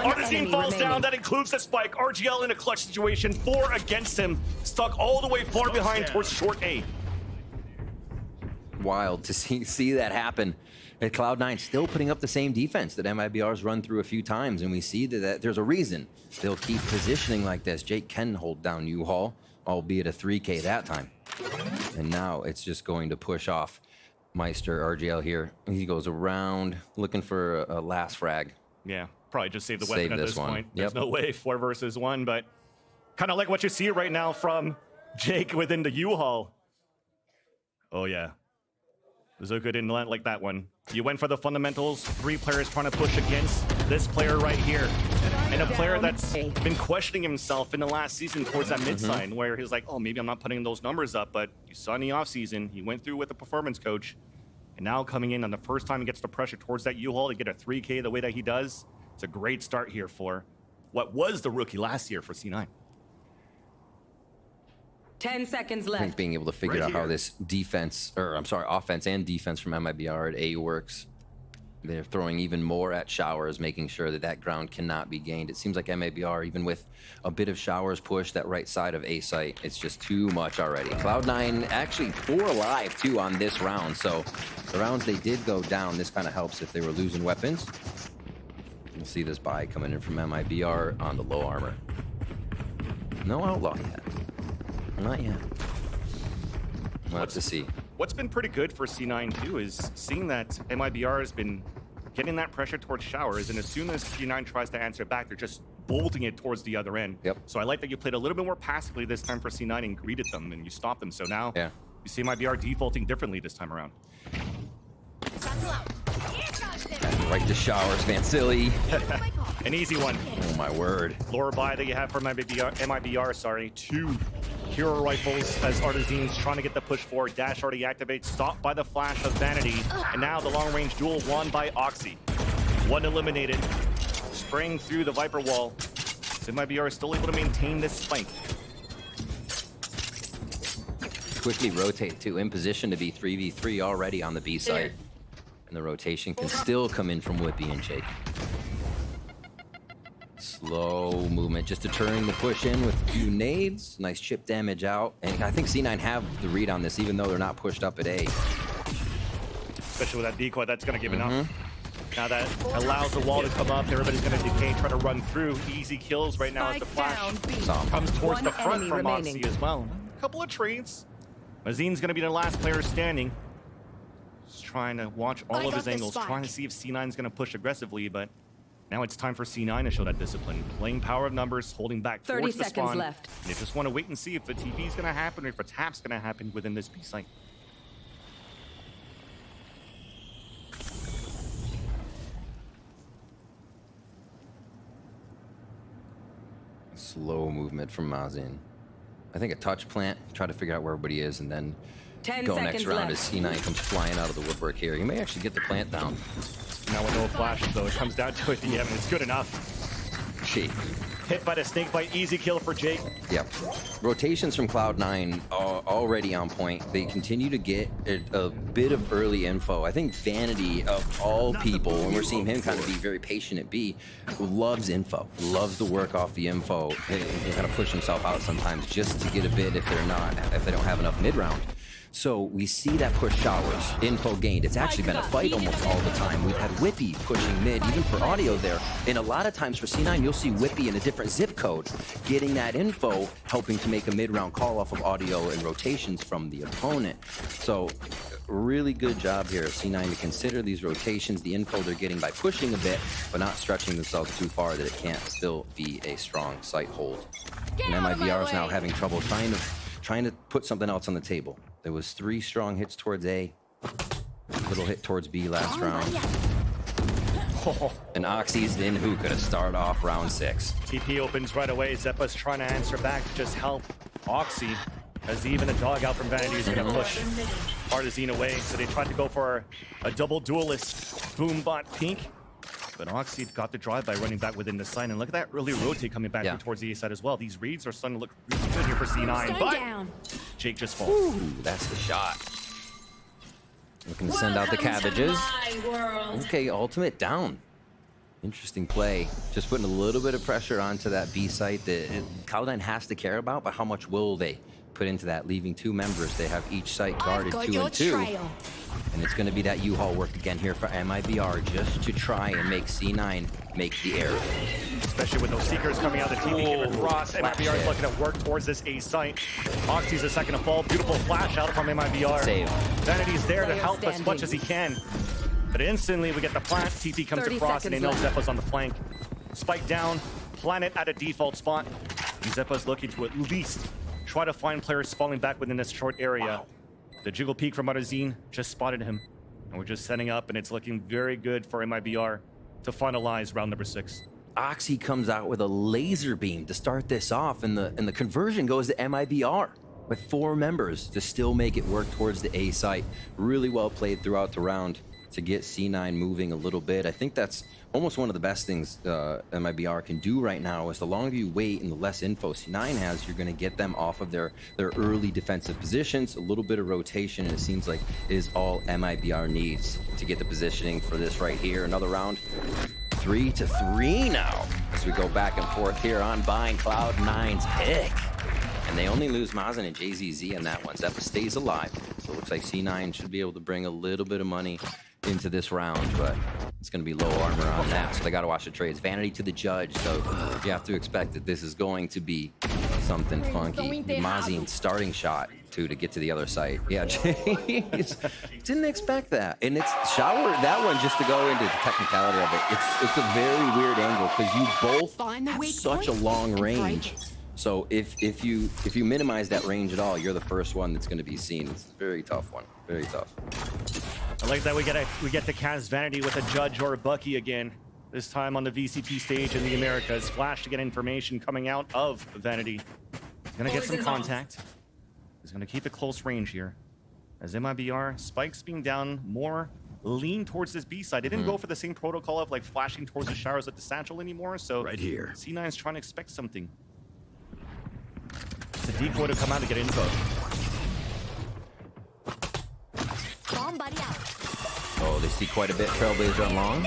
Artesine falls down. That includes the spike. RGL in a clutch situation. 4 against him. Stuck all the way far behind towards short A. Wild to see that happen. And Cloud9 still putting up the same defense that MIBR's run through a few times, and we see that there's a reason they'll keep positioning like this. Jake can hold down U-Haul, albeit a 3K that time. And now it's just going to push off Meister RGL here. He goes around looking for a last frag. Yeah, probably just save the weapon at this point. Yep. There's no way 4 versus 1, but kind of like what you see right now from Jake within the U-Haul. Oh yeah. Zuka didn't like that one. You went for the fundamentals. 3 players trying to push against this player right here. And a player that's been questioning himself in the last season towards that mid side, where he's like, oh, maybe I'm not putting those numbers up, but you saw in the offseason, he went through with a performance coach, and now coming in on the first time he gets the pressure towards that U-Haul to get a 3K the way that he does. It's a great start here for what was the rookie last year for C9. 10 seconds I think left. being able to figure Right out how here. this offense and defense from MIBR at A works. They're throwing even more at Showers, making sure that that ground cannot be gained. It seems like MIBR, even with a bit of Showers push, that right side of A site, it's just too much already. Cloud9 actually 4 alive too on this round, so the rounds they did go down, this kind of helps if they were losing weapons. You'll see this buy coming in from MIBR on the low armor. No outlaw yet. Not yet. We'll have to see. What's been pretty good for C9 too is seeing that MIBR has been getting that pressure towards Showers, and as soon as C9 tries to answer back, they're just bolting it towards the other end. Yep. So I like that you played a little bit more passively this time for C9 and greeted them, and you stopped them. So now Yeah. you see MIBR defaulting differently this time around. Right to Showers, Vancilli. An easy one. Oh my word. Lower buy that you have for MIBR, sorry. 2 hero rifles as Artisan's trying to get the push forward. Dash already activates, stopped by the flash of Vanity. And now the long range duel won by Oxy. 1 eliminated, spraying through the Viper wall. So MIBR is still able to maintain this flank. Quickly rotate to in position to be 3v3 already on the B side. And the rotation can still come in from Whippy and Jake. Slow movement, just deterring the push in with a few nades. Nice chip damage out. And I think C9 have the read on this, even though they're not pushed up at A. Especially with that decoy, that's going to give enough. Now that allows the wall to come up, everybody's going to decay, try to run through. Easy kills right now as the flash comes towards the front from Oxy as well. A couple of trades. Mazin's going to be the last player standing. Just trying to watch all of his angles, trying to see if C9 is going to push aggressively, but now it's time for C9 to show that discipline. Playing power of numbers, holding back 30 towards the seconds spawn. left. They just want to wait and see if the TP is going to happen or if a tap's going to happen within this B site. Slow movement from Mazin. I think a touch plant, try to figure out where everybody is, and then 10 go seconds next round left. as C9 comes flying out of the woodwork here. He may actually get the plant down. Now with no flashes, though, it comes down to it. Yeah, I mean, it's good enough. Jake. Hit by the snake bite, easy kill for Jake. Yep. Rotations from Cloud9 are already on point. They continue to get a bit of early info. I think Vanity, of all people, and we're seeing him kind of be very patient at B, loves info, loves to work off the info, and kind of push himself out sometimes just to get a bit if they don't have enough mid-round. So we see that push Showers, info gained. It's actually been a fight almost all the time. We've had Whippy pushing mid, even for audio there. And a lot of times for C9, you'll see Whippy in a different zip code, getting that info, helping to make a mid-round call off of audio and rotations from the opponent. So really good job here of C9 to consider these rotations, the info they're getting by pushing a bit, but not stretching themselves too far that it can't still be a strong site hold. And MIBR is now having trouble trying to put something else on the table. There was 3 strong hits towards A, little hit towards B last round. And Oxy's in hookah to start off round 6. TP opens right away. Zeppa's trying to answer back to just help Oxy, as even a dog out from Vanity is going to push Artisan away. So they tried to go for a double duelist Boombot Pink. But Oxy got the drive by running back within the site. And look at that early rotate coming back towards the A side as well. These reads are starting to look really good here for C9. But Jake just falls. Ooh, that's the shot. Looking to send out the cabbages. Okay, ultimate down. Interesting play. Just putting a little bit of pressure onto that B site that Cloud9 has to care about, but how much will they put into that, leaving 2 members? They have each site guarded 2 and 2. And it's going to be that U-Haul work again here for MIBR just to try and make C9 make the error. Especially with those Seekers coming out, the TV came across. MIBR is looking to work towards this A site. Oxy's the second to fall. Beautiful flash out from MIBR. Save. Vanity's there to help as much as he can. But instantly we get the plant. TP comes across and they know Zeppa's on the flank. Spike down. Planet at a default spot. And Zeppa's looking to at least try to find players falling back within this short area. Wow. The jiggle peek from Arzine just spotted him. And we're just setting up, and it's looking very good for MIBR to finalize round number 6. Oxy comes out with a laser beam to start this off, and the conversion goes to MIBR with 4 members to still make it work towards the A site. Really well played throughout the round. to get C9 moving a little bit. I think that's almost one of the best things MIBR can do right now, is the longer you wait and the less info C9 has, you're going to get them off of their early defensive positions. A little bit of rotation, and it seems like it is all MIBR needs to get the positioning for this right here. Another round, 3-3 now, as we go back and forth here on buying Cloud9's pick. And they only lose Mazen and JZZ in that one. Zeppa stays alive. So it looks like C9 should be able to bring a little bit of money into this round, but it's going to be low armor on that. So they got to watch the trades. Vanity to the judge. So you have to expect that this is going to be something funky. Mazine's starting shot, too, to get to the other side. Yeah, jeez. Didn't expect that. And it's Shower, that one, just to go into the technicality of it, it's a very weird angle because you both have such a long range. So if you minimize that range at all, you're the first one that's going to be seen. It's a very tough one. Very tough. I like that we get to cast Vanity with a Judge or a Bucky again. This time on the VCT stage in the Americas. Flash to get information coming out of Vanity. He's going to get some contact. He's going to keep it close range here. As MIBR, Spikes being down more, lean towards this B side. They didn't go for the same protocol of like flashing towards the showers with the satchel anymore. So right here, C9's trying to expect something. It's a decoy to come out to get info. Oh, they see quite a bit. Trailblazer on long.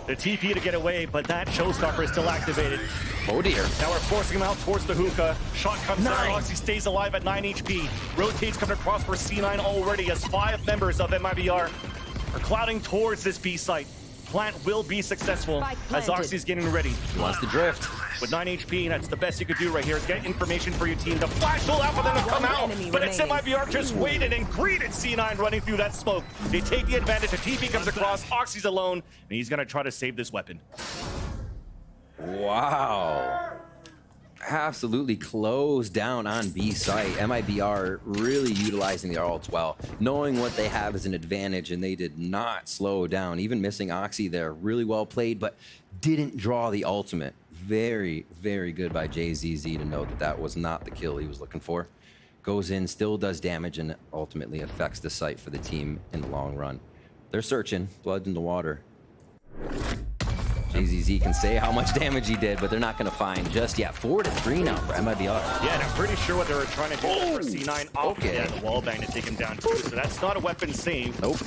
The TP to get away, but that showstopper is still activated. Oh dear. Now we're forcing him out towards the hookah. Shot comes down. Oxy stays alive at 9 HP. Rotates coming across for C9 already as 5 members of MIBR are clouding towards this B site. Plant will be successful as Oxy's getting ready. He wants to drift. With 9 HP, that's the best you could do right here. Get information for your team. The flash will out for them to come out, but it's MIBR just waited and greeted C9 running through that smoke. They take the advantage. The TP comes across. Oxy's alone, and he's going to try to save this weapon. Wow. Absolutely closed down on B site. MIBR really utilizing their ults well, knowing what they have as an advantage, and they did not slow down. Even missing Oxy there, really well played, but didn't draw the ultimate. Very, very good by JZZ to know that that was not the kill he was looking for. Goes in, still does damage, and ultimately affects the site for the team in the long run. They're searching, blood in the water. JZZ can say how much damage he did, but they're not going to find just yet. 4-3 now for MIBR. Yeah, and I'm pretty sure what they were trying to do for C9 off the wallbang to take him down too. So that's not a weapon save. Nope.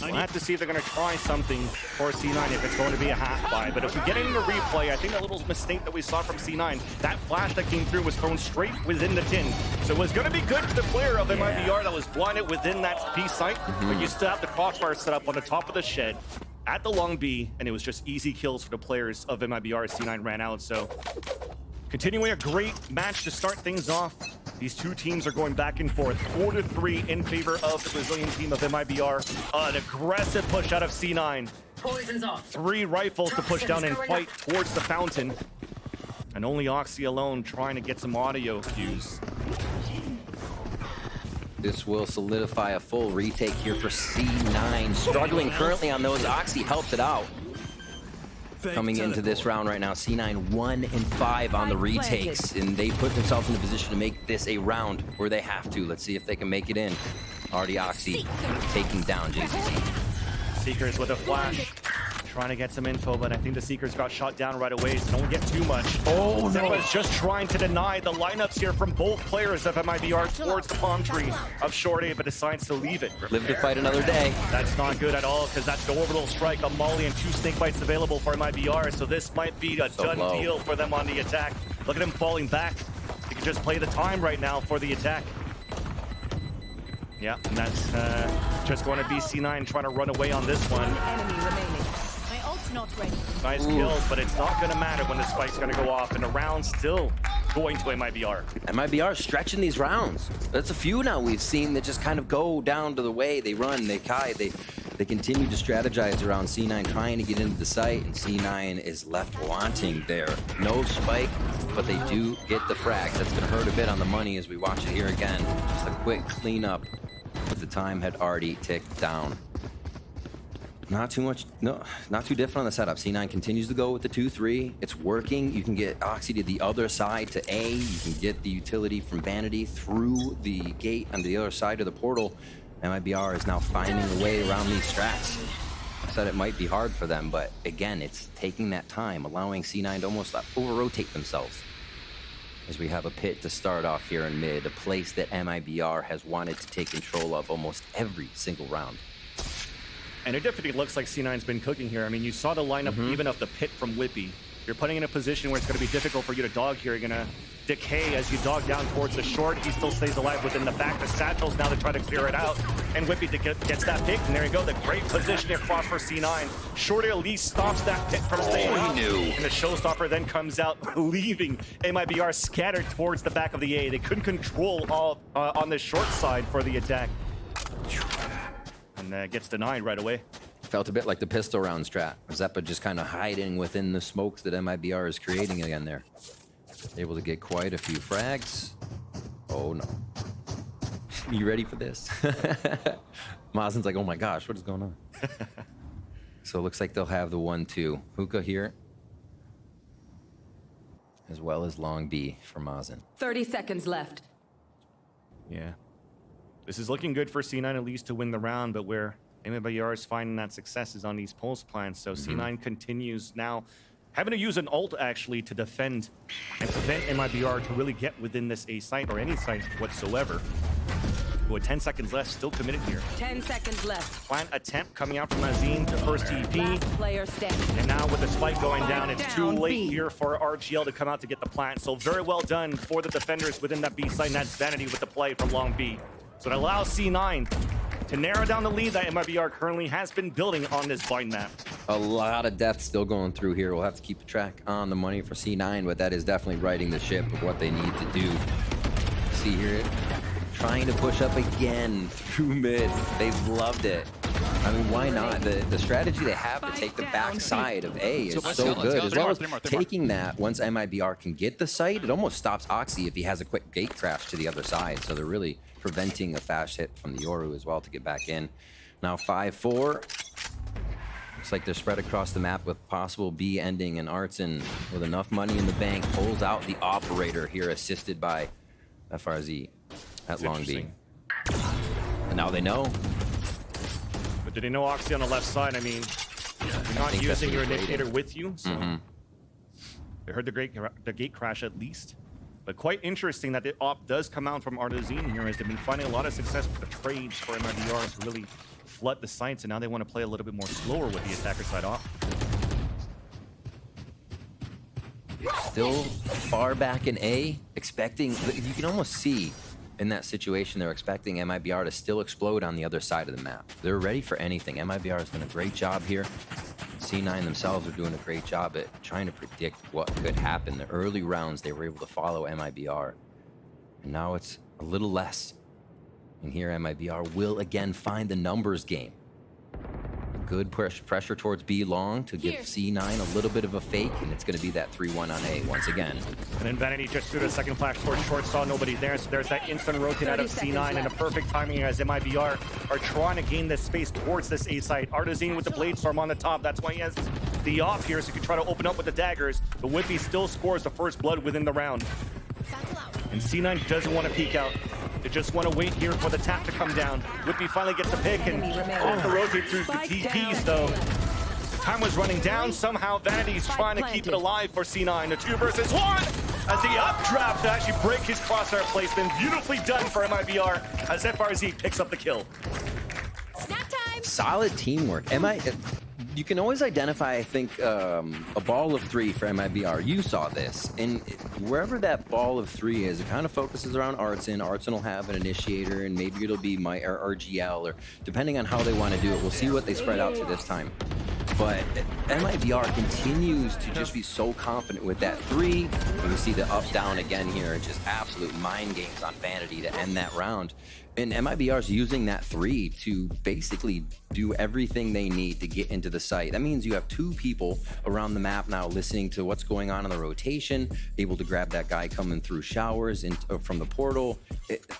We'll have to see if they're going to try something for C9 if it's going to be a half buy. But if we get into replay, I think that little mistake that we saw from C9, that flash that came through was thrown straight within the tin. So it was going to be good for the player of MIBR that was blinded within that B site, but you still have the crossbar set up on the top of the shed at the long B, and it was just easy kills for the players of MIBR as C9 ran out. So continuing a great match to start things off. These two teams are going back and forth, 4-3 in favor of the Brazilian team of MIBR. An aggressive push out of C9. Poison's off. 3 rifles to push down and fight towards the fountain. And only Oxy alone trying to get some audio cues. This will solidify a full retake here for C9. Struggling currently on those. Oxy helps it out. Coming into this round right now, C9 1-5 on the retakes, and they put themselves in a position to make this a round where they have to. Let's see if they can make it in. Already Oxy taking down JZZ. Seekers with a flash. Trying to get some info, but I think the Seekers got shot down right away, so don't get too much. Oh, Zeppa's just trying to deny the lineups here from both players of MIBR towards the palm tree of Short A, but decides to leave it. Live to fight another day. That's not good at all, because that's the orbital strike, a molly, and 2 snake bites available for MIBR, so this might be a done deal for them on the attack. Look at him falling back. He can just play the time right now for the attack. Yeah, and that's just going to be C9 trying to run away on this one. Enemy remaining. Not ready. Nice kills, but it's not going to matter when the spike's going to go off, and the round still going to MIBR. MIBR stretching these rounds. That's a few now we've seen that just kind of go down to the way they run, they kite, they continue to strategize around C9 trying to get into the site, and C9 is left wanting there. No spike, but they do get the frags. That's going to hurt a bit on the money as we watch it here again. Just a quick cleanup, but the time had already ticked down. Not too much, no, not too different on the setup. C9 continues to go with the 2-3. It's working. You can get Oxy to the other side to A. You can get the utility from Vanity through the gate on the other side of the portal. MIBR is now finding a way around these strats. I said it might be hard for them, but again, it's taking that time, allowing C9 to almost over-rotate themselves. As we have a pit to start off here in mid, a place that MIBR has wanted to take control of almost every single round. And it definitely looks like C9's been cooking here. I mean, you saw the lineup even of the pit from Whippy. You're putting in a position where it's going to be difficult for you to dog here. You're going to decay as you dog down towards the short. He still stays alive within the back. The satchels now to try to clear it out. And Whippy gets that pick. And there you go. The great position across for C9. Shorty at least stops that pit from staying up. And the showstopper then comes out, leaving MIBR scattered towards the back of the A. They couldn't control all on the short side for the attack. And gets denied right away. Felt a bit like the pistol round strat. Zeppa just kind of hiding within the smokes that MIBR is creating again there. Able to get quite a few frags. Oh no. You ready for this? Mazen's like, oh my gosh, what is going on? So it looks like they'll have the 1-2. Hookah here. As well as long B for Mazen. 30 seconds left. Yeah. This is looking good for C9 at least to win the round, but where MIBR is finding that success is on these pulse plants. So C9 continues now having to use an ult actually to defend and prevent MIBR to really get within this A site or any site whatsoever. With 10 seconds left, still committed here. 10 seconds left. Plant attempt coming out from Azine to first TP. Last player standing. And now with the spike going down, it's too Down late B. here for RGL to come out to get the plant. So very well done for the defenders within that B site, and that's Vanity with the play from long B. So it allows C9 to narrow down the lead that MIBR currently has been building on this bind map. A lot of death still going through here. We'll have to keep a track on the money for C9, but that is definitely righting the ship of what they need to do. See here, trying to push up again through mid. They've loved it. I mean, why not? The strategy they have to take the back side of A is so good. As well as taking that, once MIBR can get the site, it almost stops Oxy if he has a quick gate crash to the other side. So they're really preventing a fast hit from the Yoru as well to get back in. Now 5-4. Looks like they're spread across the map with possible B ending, and Artson, with enough money in the bank, pulls out the operator here, assisted by FRZ at long B. And now they know. But did they know Oxy on the left side? I mean, you're not using your initiator with you, so they heard the gate crash at least. But quite interesting that the op does come out from Artezine here, as they've been finding a lot of success with the trades for MIBR to really flood the sites, and now they want to play a little bit more slower with the attacker side off. Still far back in A, expecting, you can almost see in that situation they're expecting MIBR to still explode on the other side of the map. They're ready for anything. MIBR has done a great job here. C9 themselves are doing a great job at trying to predict what could happen. The early rounds, they were able to follow MIBR. And now it's a little less. And here MIBR will again find the numbers game. A good pressure towards B long to give C9 a little bit of a fake, and it's going to be that 3-1 on A once again. And then Vanity just threw the second flash towards short, saw nobody there, so there's that instant rotate out of C9, and a perfect timing as MIBR are trying to gain this space towards this A site. Artezine with the Blade Storm on the top, that's why he has the off here, so he can try to open up with the daggers, but Whippy still scores the first blood within the round. And C9 doesn't want to peek out. They just want to wait here for the tap to come down. Whippy finally gets the pick and off the rotate through the DPs though. Time was running down. Somehow Vanity's trying to keep it alive for C9. The 2 versus 1 as the updraft to actually break his crosshair placement. Beautifully done for MIBR as FRZ picks up the kill. Solid teamwork. You can always identify, I think, a ball of 3 for MIBR. You saw this. And wherever that ball of 3 is, it kind of focuses around Artson. Artson will have an initiator, and maybe it'll be my RGL, or depending on how they want to do it. We'll see what they spread out to this time. But MIBR continues to just be so confident with that 3. And we see the up-down again here. Just absolute mind games on Vanity to end that round. And MIBR's using that 3 to basically do everything they need to get into the site. That means you have 2 people around the map now listening to what's going on in the rotation, able to grab that guy coming through showers from the portal.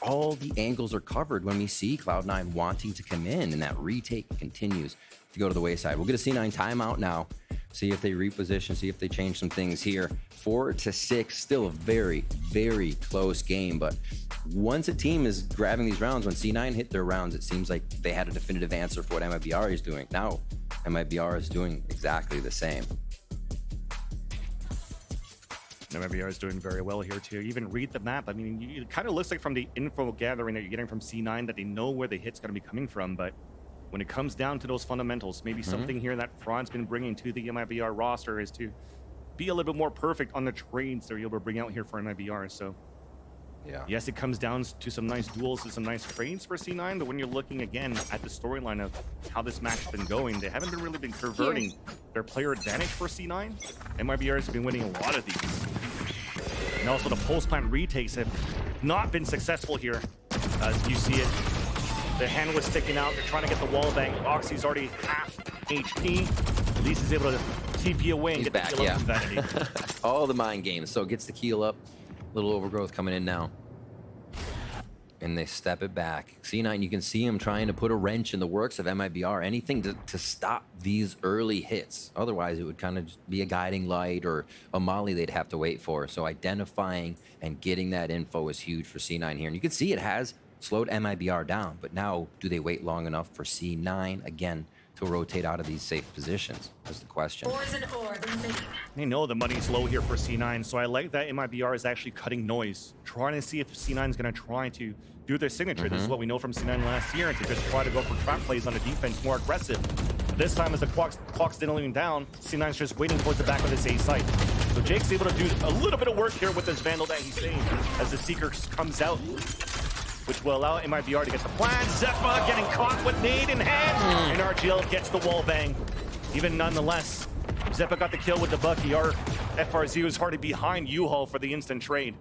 All the angles are covered when we see Cloud9 wanting to come in, and that retake continues. to go to the wayside. We'll get a C9 timeout now. See if they reposition, see if they change some things here. 4-6, still a very, very close game. But once a team is grabbing these rounds, when C9 hit their rounds, it seems like they had a definitive answer for what MIBR is doing. Now, MIBR is doing exactly the same. MIBR is doing very well here too. Even read the map. I mean, it kind of looks like from the info gathering that you're getting from C9 that they know where the hit's going to be coming from. But when it comes down to those fundamentals, maybe something here that Fraud's been bringing to the MIBR roster is to be a little bit more perfect on the trades they're able to bring out here for MIBR. So, yeah, yes, it comes down to some nice duels and some nice trades for C9. But when you're looking again at the storyline of how this match has been going, they haven't really been converting their player advantage for C9. MIBR has been winning a lot of these. And also the post plant retakes have not been successful here. As you see it, the hand was sticking out. They're trying to get the wall bang. Oxy's already half HP. At least he's able to TP away and He's get back, the kill up from Vanity. All the mind games. So gets the keel up. Little overgrowth coming in now. And they step it back. C9, you can see him trying to put a wrench in the works of MIBR. Anything to stop these early hits. Otherwise, it would kind of just be a guiding light or a molly they'd have to wait for. So identifying and getting that info is huge for C9 here. And you can see it has slowed MIBR down. But now, do they wait long enough for C9, again, to rotate out of these safe positions? That's the question. They know the money's low here for C9, so I like that MIBR is actually cutting noise, trying to see if C9 is going to try to do their signature. This is what we know from C9 last year, and to just try to go for trap plays on the defense, more aggressive. But this time, as the clock's diddling down, C9's just waiting towards the back of this A site. So Jake's able to do a little bit of work here with this Vandal that he's saved as the Seeker comes out, which will allow MIBR to get the plan. Zephyr getting caught with nade in hand, and RGL gets the wall bang. Even nonetheless, Zephyr got the kill with the Bucky. Our FRZ was already behind U-Haul for the instant trade.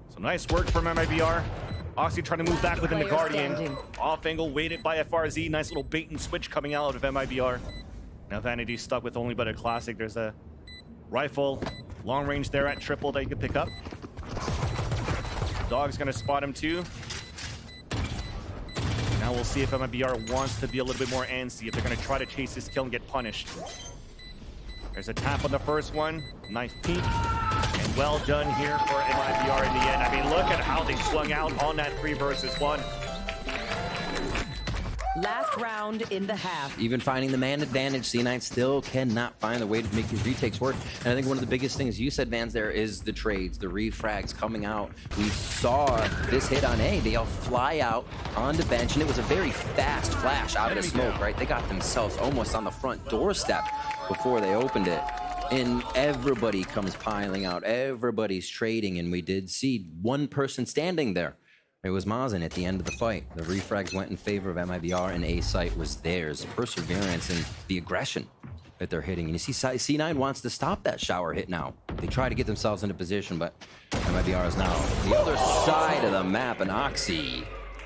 So nice work from MIBR. Oxy trying to move back within the Guardian. Off angle waited by FRZ. Nice little bait and switch coming out of MIBR. Now Vanity stuck with only but a classic. There's a rifle, long range there at triple that you can pick up. Dog's gonna spot him too. Now we'll see if MIBR wants to be a little bit more antsy, if they're gonna try to chase this kill and get punished. There's a tap on the first one. Nice peek. And well done here for MIBR in the end. I mean, look at how they swung out on that 3 versus 1. Last round in the half. Even finding the man advantage, C9 still cannot find a way to make these retakes work. And I think one of the biggest things you said, Vans, there is the trades, the refrags coming out. We saw this hit on A. They all fly out on the bench, and it was a very fast flash out of the smoke, right? They got themselves almost on the front doorstep before they opened it. And everybody comes piling out. Everybody's trading, and we did see one person standing there. It was Mazen at the end of the fight. The refrags went in favor of MIBR, and A site was theirs. Perseverance and the aggression that they're hitting. And you see C9 wants to stop that shower hit now. They try to get themselves into position, but MIBR is now the other side of the map, and Oxy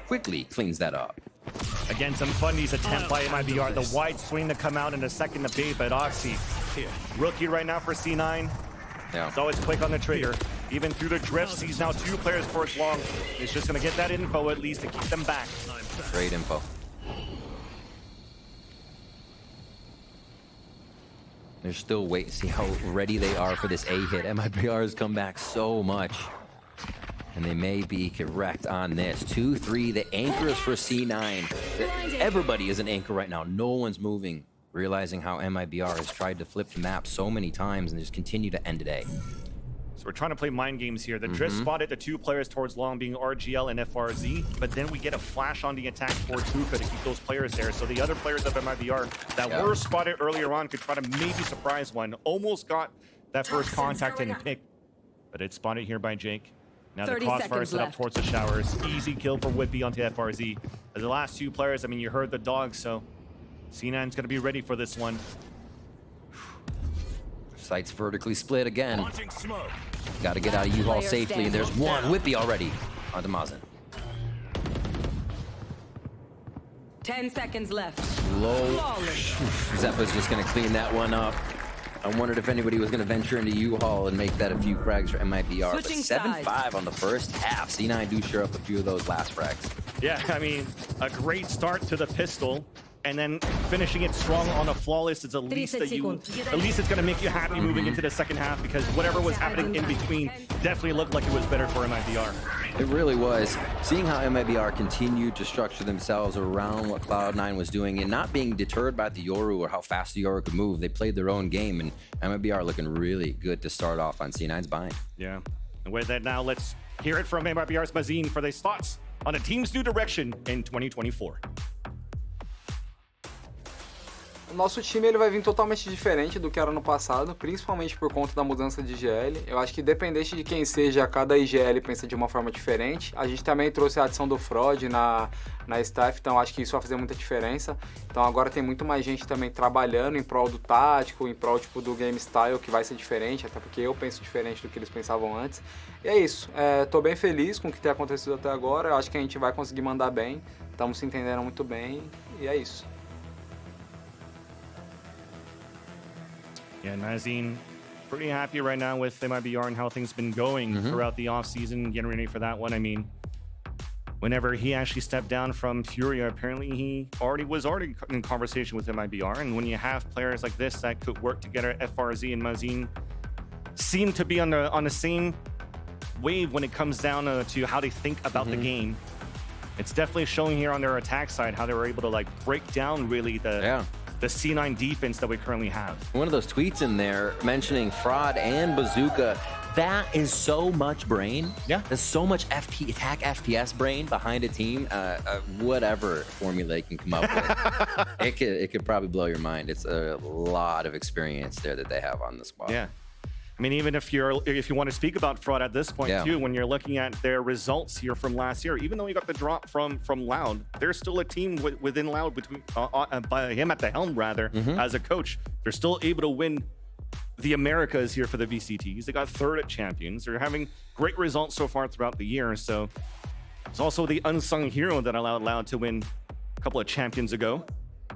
quickly cleans that up. Again, some funnies attempt by MIBR. The wide swing to come out in a second to bait, but Oxy, rookie right now for C9. Yeah. It's always quick on the trigger. Even through the drifts, he's now 2 players first long. He's just going to get that info at least to keep them back. Great info. They're still waiting to see how ready they are for this A hit. MIBR has come back so much. And they may be correct on this. 2-3, the anchors for C9. Everybody is an anchor right now. No one's moving. Realizing how MIBR has tried to flip the map so many times and just continue to end today. So we're trying to play mind games here. The drift spotted the 2 players towards long being RGL and FRZ, but then we get a flash on the attack for Tuka to keep those players there. So the other players of MIBR that were spotted earlier on could try to maybe surprise one. Almost got that first contact and pick, but it's spotted here by Jake. Now the crossfire set up towards the showers. Easy kill for Whippy onto FRZ. As the last 2 players, I mean, you heard the dog, so C9's gonna be ready for this one. Sights vertically split again. Got to get out of U-Haul safely, and there's one Whippy already onto Mazen. 10 seconds left. Low. Zephyr's just going to clean that one up. I wondered if anybody was going to venture into U-Haul and make that a few frags for MIBR. But 7-5 on the first half. C9 do share up a few of those last frags. Yeah, I mean, a great start to the pistol. and then finishing it strong on a flawless is at least it's going to make you happy moving into the second half, because whatever was happening in between definitely looked like it was better for MIBR. It really was. Seeing how MIBR continued to structure themselves around what Cloud9 was doing and not being deterred by the Yoru or how fast the Yoru could move, they played their own game, and MIBR looking really good to start off on C9's bind. Yeah. And with that now, let's hear it from MIBR's Mazin for their thoughts on the team's new direction in 2024. O nosso time ele vai vir totalmente diferente do que era no passado, principalmente por conta da mudança de IGL. Eu acho que independente de quem seja, cada IGL pensa de uma forma diferente. A gente também trouxe a adição do Fraud na staff, então acho que isso vai fazer muita diferença. Então agora tem muito mais gente também trabalhando em prol do tático, em prol tipo, do game style, que vai ser diferente, até porque eu penso diferente do que eles pensavam antes. E é isso, tô bem feliz com o que tem acontecido até agora, eu acho que a gente vai conseguir mandar bem, estamos se entendendo muito bem, e é isso. Yeah, Mazin, pretty happy right now with MIBR and how things been going throughout the offseason, getting ready for that one. I mean, whenever he actually stepped down from Furia, apparently he was already in conversation with MIBR. And when you have players like this that could work together, FRZ and Mazin seem to be on the same wave when it comes down to how they think about the game. It's definitely showing here on their attack side how they were able to like break down really the C9 defense that we currently have. One of those tweets in there mentioning Fraud and Bazooka, that is so much brain. Yeah. There's so much attack FPS brain behind a team. Whatever formula they can come up with, it could probably blow your mind. It's a lot of experience there that they have on the squad. Yeah. I mean, even if you want to speak about Fraud at this point too, when you're looking at their results here from last year, even though he got the drop from Loud, there's still a team within Loud by him at the helm rather as a coach. They're still able to win the Americas here for the VCTs. They got third at Champions. They're having great results so far throughout the year. So it's also the unsung hero that allowed Loud to win a couple of Champions ago.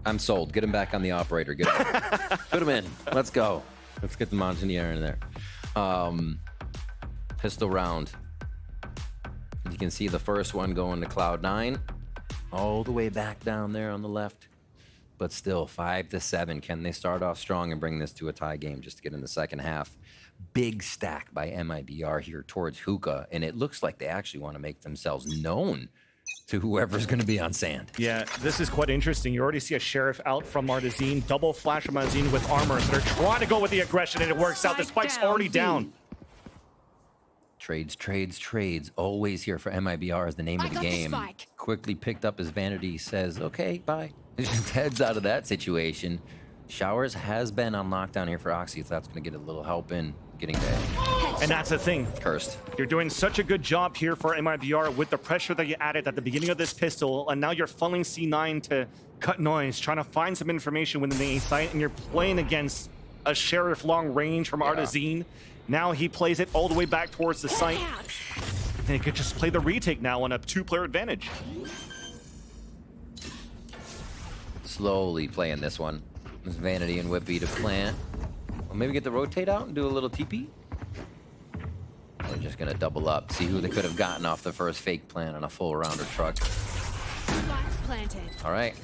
I'm sold. Get him back on the operator. Get him. Put him in. Let's go. Let's get the Mountaineer in there. Pistol round. You can see the first one going to Cloud9. All the way back down there on the left. But still, 5-7. Can they start off strong and bring this to a tie game just to get in the second half? Big stack by MIBR here towards Hookah. And it looks like they actually want to make themselves known to whoever's going to be on sand. Yeah, this is quite interesting. You already see a Sheriff out from Artazine, double flash from Artazine with armor. So they're trying to go with the aggression, and it works out. The spike's already down. Trades. Always here for MIBR is the name of the game. Quickly picked up his vanity, says, okay, bye. Just heads out of that situation. Showers has been on lockdown here for Oxy, so that's going to get a little help in getting there. And that's the thing. Cursed. You're doing such a good job here for MIBR with the pressure that you added at the beginning of this pistol, and now you're funneling C9 to cut noise, trying to find some information within the A site, and you're playing against a Sheriff long range from Artazine. Now he plays it all the way back towards the site. They could just play the retake now on a two-player advantage. Slowly playing this one. There's Vanity and Whippy to plant. Well, maybe get the rotate out and do a little TP. They're just gonna double up, see who they could have gotten off the first fake plant on a full rounder truck. All right.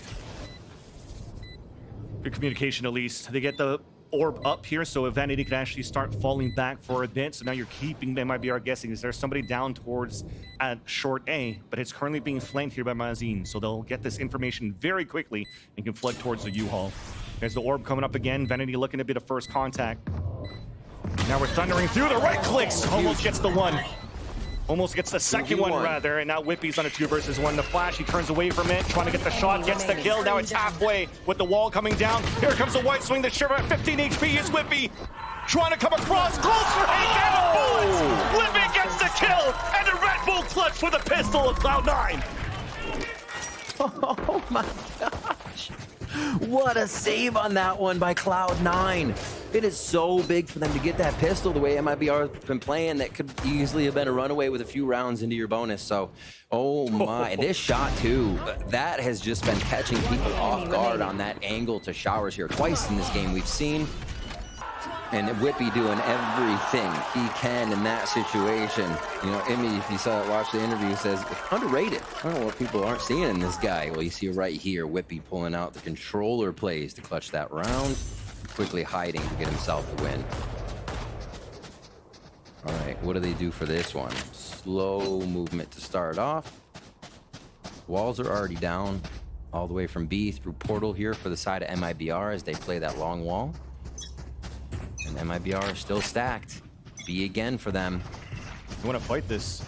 Good communication, at least. They get the orb up here, so Vanity can actually start falling back for a bit. So now you're keeping them, MIBR guessing. Is there somebody down towards at short A? But it's currently being flanked here by Mazin, so they'll get this information very quickly and can flood towards the U-Haul. There's the orb coming up again. Vanity looking a bit of first contact. Now we're thundering through. The right clicks. Almost gets the one. Almost gets the second one, rather. And now Whippy's on a 2 versus 1. The flash, he turns away from it. Trying to get the shot. Gets the kill. Now it's halfway with the wall coming down. Here comes the white swing. The Shiver at 15 HP is Whippy. Trying to come across. Close for Hank and a bullet. Whippy gets the kill. And a Red Bull clutch for the pistol of Cloud9. Oh my gosh. What a save on that one by Cloud9. It is so big for them to get that pistol the way MIBR has been playing. That could easily have been a runaway with a few rounds into your bonus. So, oh my, this shot too, that has just been catching people off guard on that angle to Showers here. Twice in this game we've seen And Whippy doing everything he can in that situation. You know, Emmy, if you watch the interview, says underrated. I don't know what people aren't seeing in this guy. Well, you see right here, Whippy pulling out the controller plays to clutch that round, quickly hiding to get himself the win. All right, what do they do for this one? Slow movement to start off. Walls are already down all the way from B through portal here for the side of MIBR as they play that long wall. And MIBR is still stacked. B again for them. You want to fight this?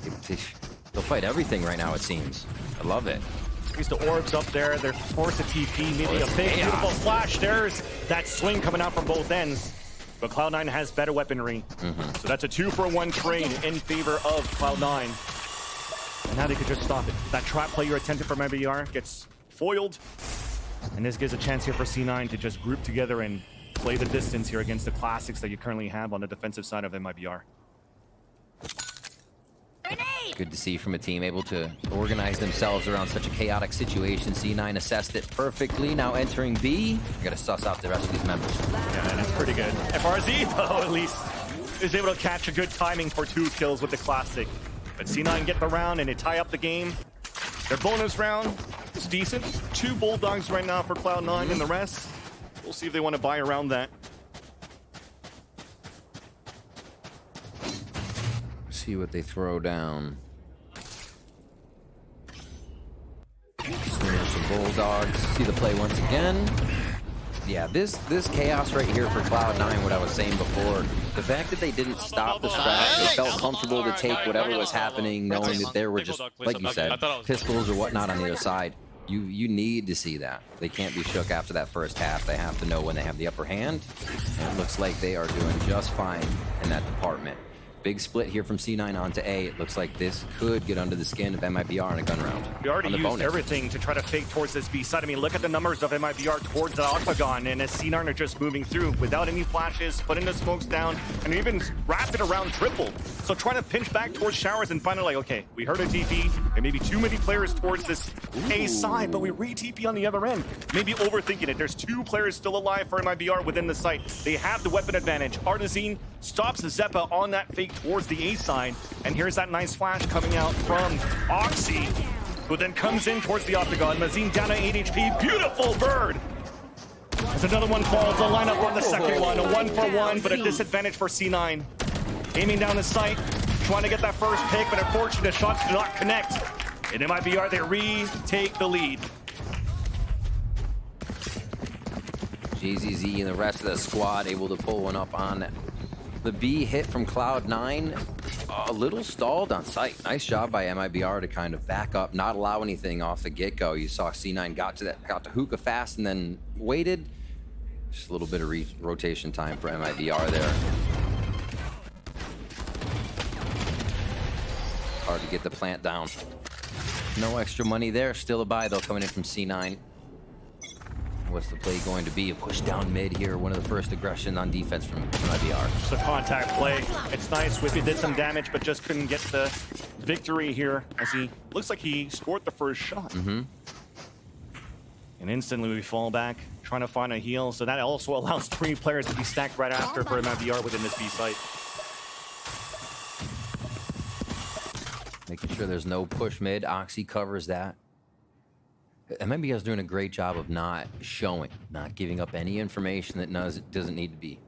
They'll fight everything right now, it seems. I love it. Here's the orbs up there. They're forced to TP. Maybe a big, beautiful flash. There's that swing coming out from both ends. But Cloud9 has better weaponry. So that's a 2-for-1 trade in favor of Cloud9. And now they could just stop it. That trap play you attempted from MIBR gets foiled. And this gives a chance here for C9 to just group together and play the distance here against the classics that you currently have on the defensive side of MIBR. Good to see from a team able to organize themselves around such a chaotic situation. C9 assessed it perfectly. Now entering B. You gotta suss out the rest of these members. Yeah, that's pretty good. FRZ, though, at least, is able to catch a good timing for 2 kills with the classic. But C9 get the round and they tie up the game. Their bonus round is decent. 2 Bulldogs right now for Cloud9 and the rest. We'll see if they want to buy around that. See what they throw down. There's some Bulldogs. See the play once again. Yeah, this chaos right here for Cloud9, what I was saying before, the fact that they didn't stop the strat, they felt comfortable to take whatever was happening, knowing that there were just, like you said, pistols or whatnot on the other side. You need to see that. They can't be shook after that first half. They have to know when they have the upper hand. And it looks like they are doing just fine in that department. Big split here from C9 onto A. It looks like this could get under the skin of MIBR in a gun round. We already used everything to try to fake towards this B side. I mean, look at the numbers of MIBR towards the octagon, and as C9 are just moving through without any flashes, putting the smokes down, and even rapid around triple. So trying to pinch back towards showers and finally like, okay, we heard a TP, and maybe too many players towards this A side, but we re-TP on the other end. Maybe overthinking it. There's 2 players still alive for MIBR within the site. They have the weapon advantage. Artazine stops Zeppa on that fake towards the A side, and here's that nice flash coming out from Oxy, who then comes in towards the octagon. Mazine down at 8 HP. Beautiful bird! As another one falls, they'll line up on the second one. A 1-for-1, but a disadvantage for C9. Aiming down the sight, trying to get that first pick, but unfortunately the shots do not connect. And MIBR, they retake the lead. JZZ and the rest of the squad able to pull one up on the B hit from Cloud9. A little stalled on sight. Nice job by MIBR to kind of back up, not allow anything off the get-go. You saw C9 got to hookah fast and then waited. Just a little bit of rotation time for MIBR there. Hard to get the plant down. No extra money there. Still a buy though coming in from C9. What's the play going to be? A push down mid here. One of the first aggression on defense from IBR. Just a contact play. It's nice. Whippy did some damage, but just couldn't get the victory here as he looks like he scored the first shot. And instantly we fall back, trying to find a heal. So that also allows 3 players to be stacked right after for MIBR within this B site. Making sure there's no push mid. Oxy covers that. MIBR is doing a great job of not showing, not giving up any information that doesn't need to be.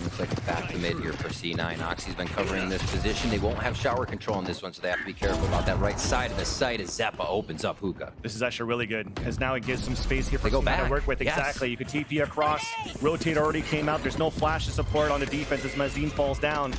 Looks like it's back to mid here for C9. Oxy's been covering this position. They won't have shower control on this one, so they have to be careful about that right side of the site as Zeppa opens up hookah. This is actually really good, because now it gives some space here for go C9 back. to work with. Yes. Exactly. You could TP across. Rotate already came out. There's no flash to support on the defense as Mazine falls down.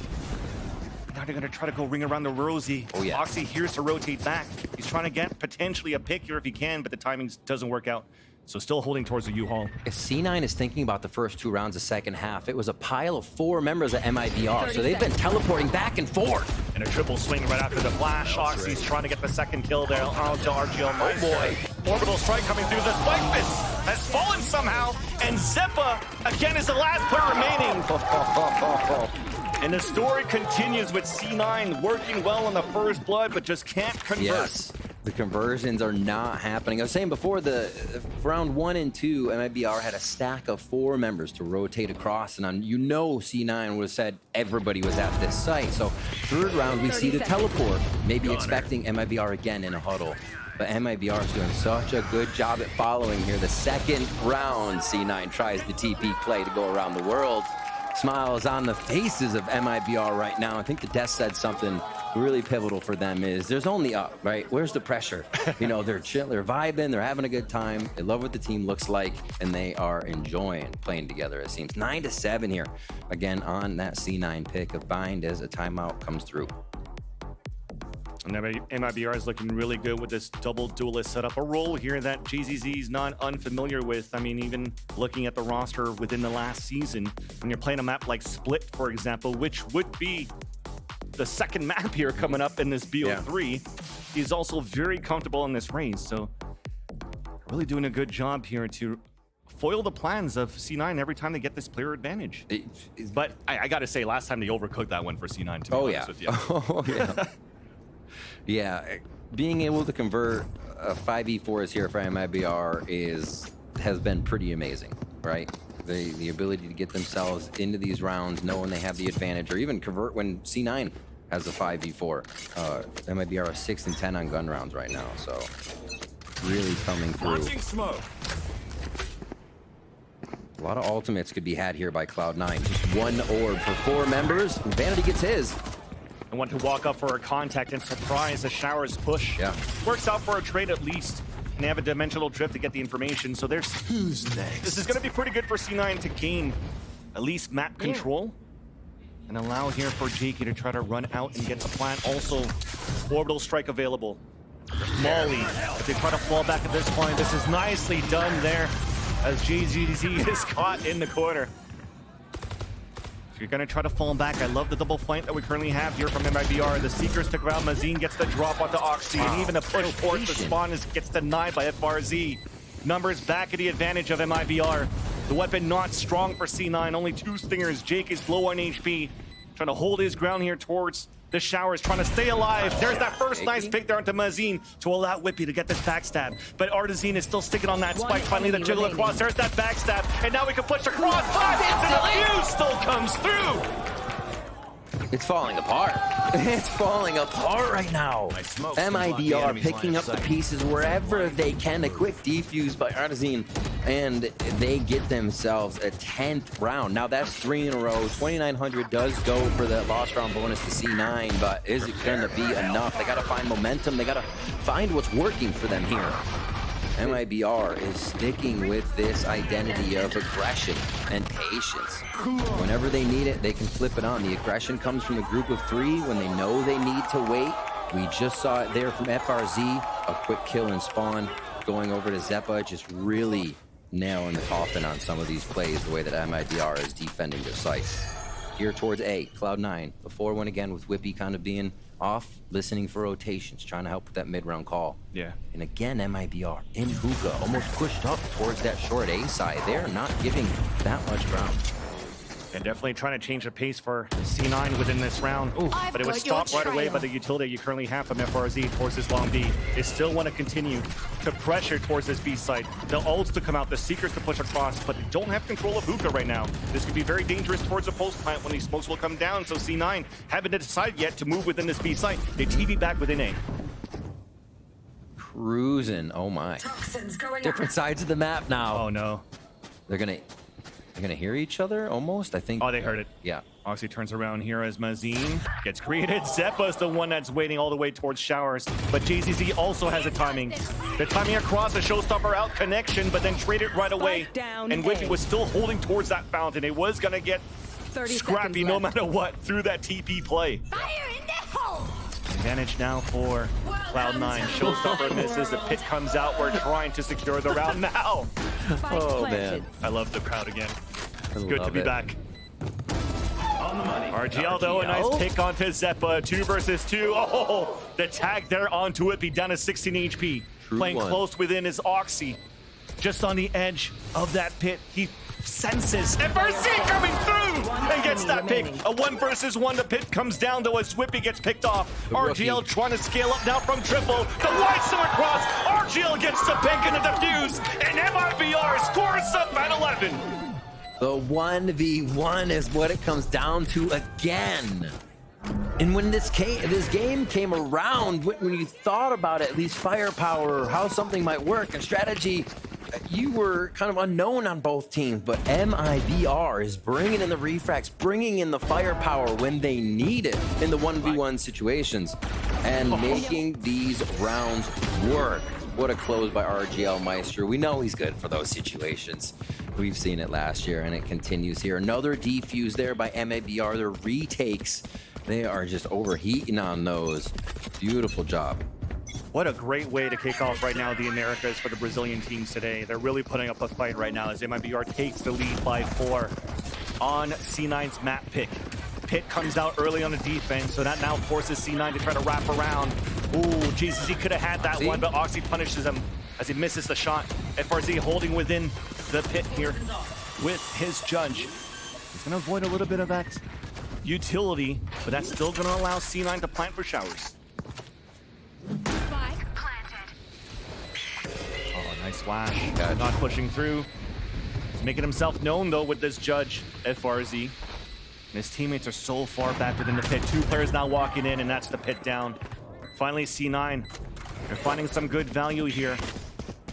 Now they're going to try to go ring around the Rosie. Oh, yeah. Oxy here's to rotate back. He's trying to get potentially a pick here if he can, but the timing doesn't work out. So still holding towards the U-Haul. If C9 is thinking about the first 2 rounds of second half, it was a pile of 4 members of MIBR, so they've been teleporting back and forth. And a triple swing right after the flash. Oxy's trying to get the second kill there onto RGL. Oh boy. Orbital strike coming through. The spike fist has fallen somehow, and Zeppa again is the last player remaining. And the story continues with C9 working well on the first blood, but just can't convert. Yes. The conversions are not happening. I was saying before, the round 1 and 2, MIBR had a stack of 4 members to rotate across, and C9 would have said everybody was at this site. So third round, we see the teleport, maybe expecting MIBR again in a huddle. But MIBR is doing such a good job at following here. The second round, C9 tries the TP play to go around the world. Smiles on the faces of MIBR right now. I think the desk said something really pivotal for them is there's only up, right? Where's the pressure? You know, they're chill, they're vibing, they're having a good time. They love what the team looks like, and they are enjoying playing together, it seems. 9-7 here. Again, on that C9 pick of Bind as a timeout comes through. And MIBR is looking really good with this double duelist setup. A role here that JZZ is not unfamiliar with. I mean, even looking at the roster within the last season, when you're playing a map like Split, for example, which would be the second map here coming up in this BO3, he's also very comfortable in this race. So really doing a good job here to foil the plans of C9 every time they get this player advantage. But I got to say, last time they overcooked that one for C9, to be honest with you. Oh, yeah. Yeah, being able to convert 5v4s here for MIBR has been pretty amazing, right? The ability to get themselves into these rounds knowing they have the advantage, or even convert when C9 has a 5v4. MIBR are 6 and 10 on gun rounds right now, so really coming through. A lot of ultimates could be had here by Cloud9. Just one orb for 4 members. Vanity gets his. And want to walk up for a contact and surprise the Showers push. Yeah. Works out for a trade at least. And they have a dimensional drift to get the information. So there's who's next. This is going to be pretty good for C9 to gain at least map control. And allow here for Jakey to try to run out and get the plant. Also, orbital strike available. Molly, if they try to fall back at this point, this is nicely done there as JZZ is caught in the corner. You're gonna try to fall back. I love the double flank that we currently have here from MIBR. The Seekers took around. Mazine gets the drop onto Oxy, and even a push towards the spawn gets denied by FRZ. Numbers back at the advantage of MIBR. The weapon not strong for C9. Only 2 stingers. Jake is low on HP. Trying to hold his ground here towards the Showers, trying to stay alive. There's that first nice pick there onto Mazine to allow Whippy to get this backstab. But Artazine is still sticking on that spike. Finally, the jiggle across. There's that backstab. And now we can push across. The fuse still comes through. It's falling apart. It's falling apart right now. MIBR picking up the pieces wherever they can. A quick defuse by Artazine, and they get themselves a 10th round. Now that's 3 in a row. 2,900 does go for that lost round bonus to C9, but is it going to be enough? They got to find momentum. They got to find what's working for them here. MIBR is sticking with this identity of aggression and patience. Whenever they need it, they can flip it on. The aggression comes from the group of 3 when they know they need to wait. We just saw it there from FRZ. A quick kill and spawn going over to Zeppa, just really nailing the coffin on some of these plays, the way that MIBR is defending their sites. Here towards A, Cloud9. The 4-1 again with Whippy kind of being off, listening for rotations, trying to help with that mid-round call. Yeah. And again, MIBR in hookah, almost pushed up towards that short A side. They're not giving that much ground. And definitely trying to change the pace for C9 within this round. Ooh, but it was stopped right away by the utility you currently have from FRZ towards this long B. They still want to continue to pressure towards this B side. The ults to come out, the Seekers to push across, but they don't have control of hookah right now. This could be very dangerous towards the post plant when these smokes will come down. So C9 haven't decided yet to move within this B site. They TV back within A. Cruising, oh my. Different sides of the map now. Oh no. They're gonna hear each other almost, I think. Oh, they heard it. Yeah. Oxy turns around here as Mazine gets created. Zeppa's the one that's waiting all the way towards Showers, but JZZ also has a timing. The timing across the showstopper out connection, but then traded right away. And Whippy was still holding towards that fountain. It was gonna get scrappy no matter what through that TP play. Fire in the hole! Advantage now for Cloud9. Showstopper misses. The pit comes out. We're trying to secure the round now. Oh, man. I love the crowd again. It's good to be back. On the money. RGL, though, a nice pick onto Zeppa. 2 versus 2. Oh, the tag there onto it. Be down to 16 HP. Playing close within is Oxy. Just on the edge of that pit. He senses. FRC coming through and gets that pick. A 1 versus 1. The pick comes down though as Whippy gets picked off. RGL trying to scale up now from triple. The wide swim across. RGL gets the pick and the defuse. And MIBR scores up at 11. The 1v1 is what it comes down to again. And when this game came around, when you thought about at least firepower, how something might work, and strategy, you were kind of unknown on both teams, but MIBR is bringing in the refrags, bringing in the firepower when they need it in the 1v1 situations, and making these rounds work. What a close by RGL Meister. We know he's good for those situations. We've seen it last year, and it continues here. Another defuse there by MIBR. Their retakes, they are just overheating on those. Beautiful job. What a great way to kick off right now the Americas for the Brazilian teams today. They're really putting up a fight right now as MIBR takes the lead by 4 on C9's map pick. Pit comes out early on the defense, so that now forces C9 to try to wrap around. Ooh, Jesus, he could have had that one, but Oxy punishes him as he misses the shot. FRZ holding within the pit here with his judge. He's going to avoid a little bit of that utility, but that's still going to allow C9 to plant for showers. Oh, nice flash. Not pushing through. He's making himself known, though, with this judge, FRZ. And his teammates are so far back within the pit. 2 players now walking in, and that's the pit down. Finally, C9. They're finding some good value here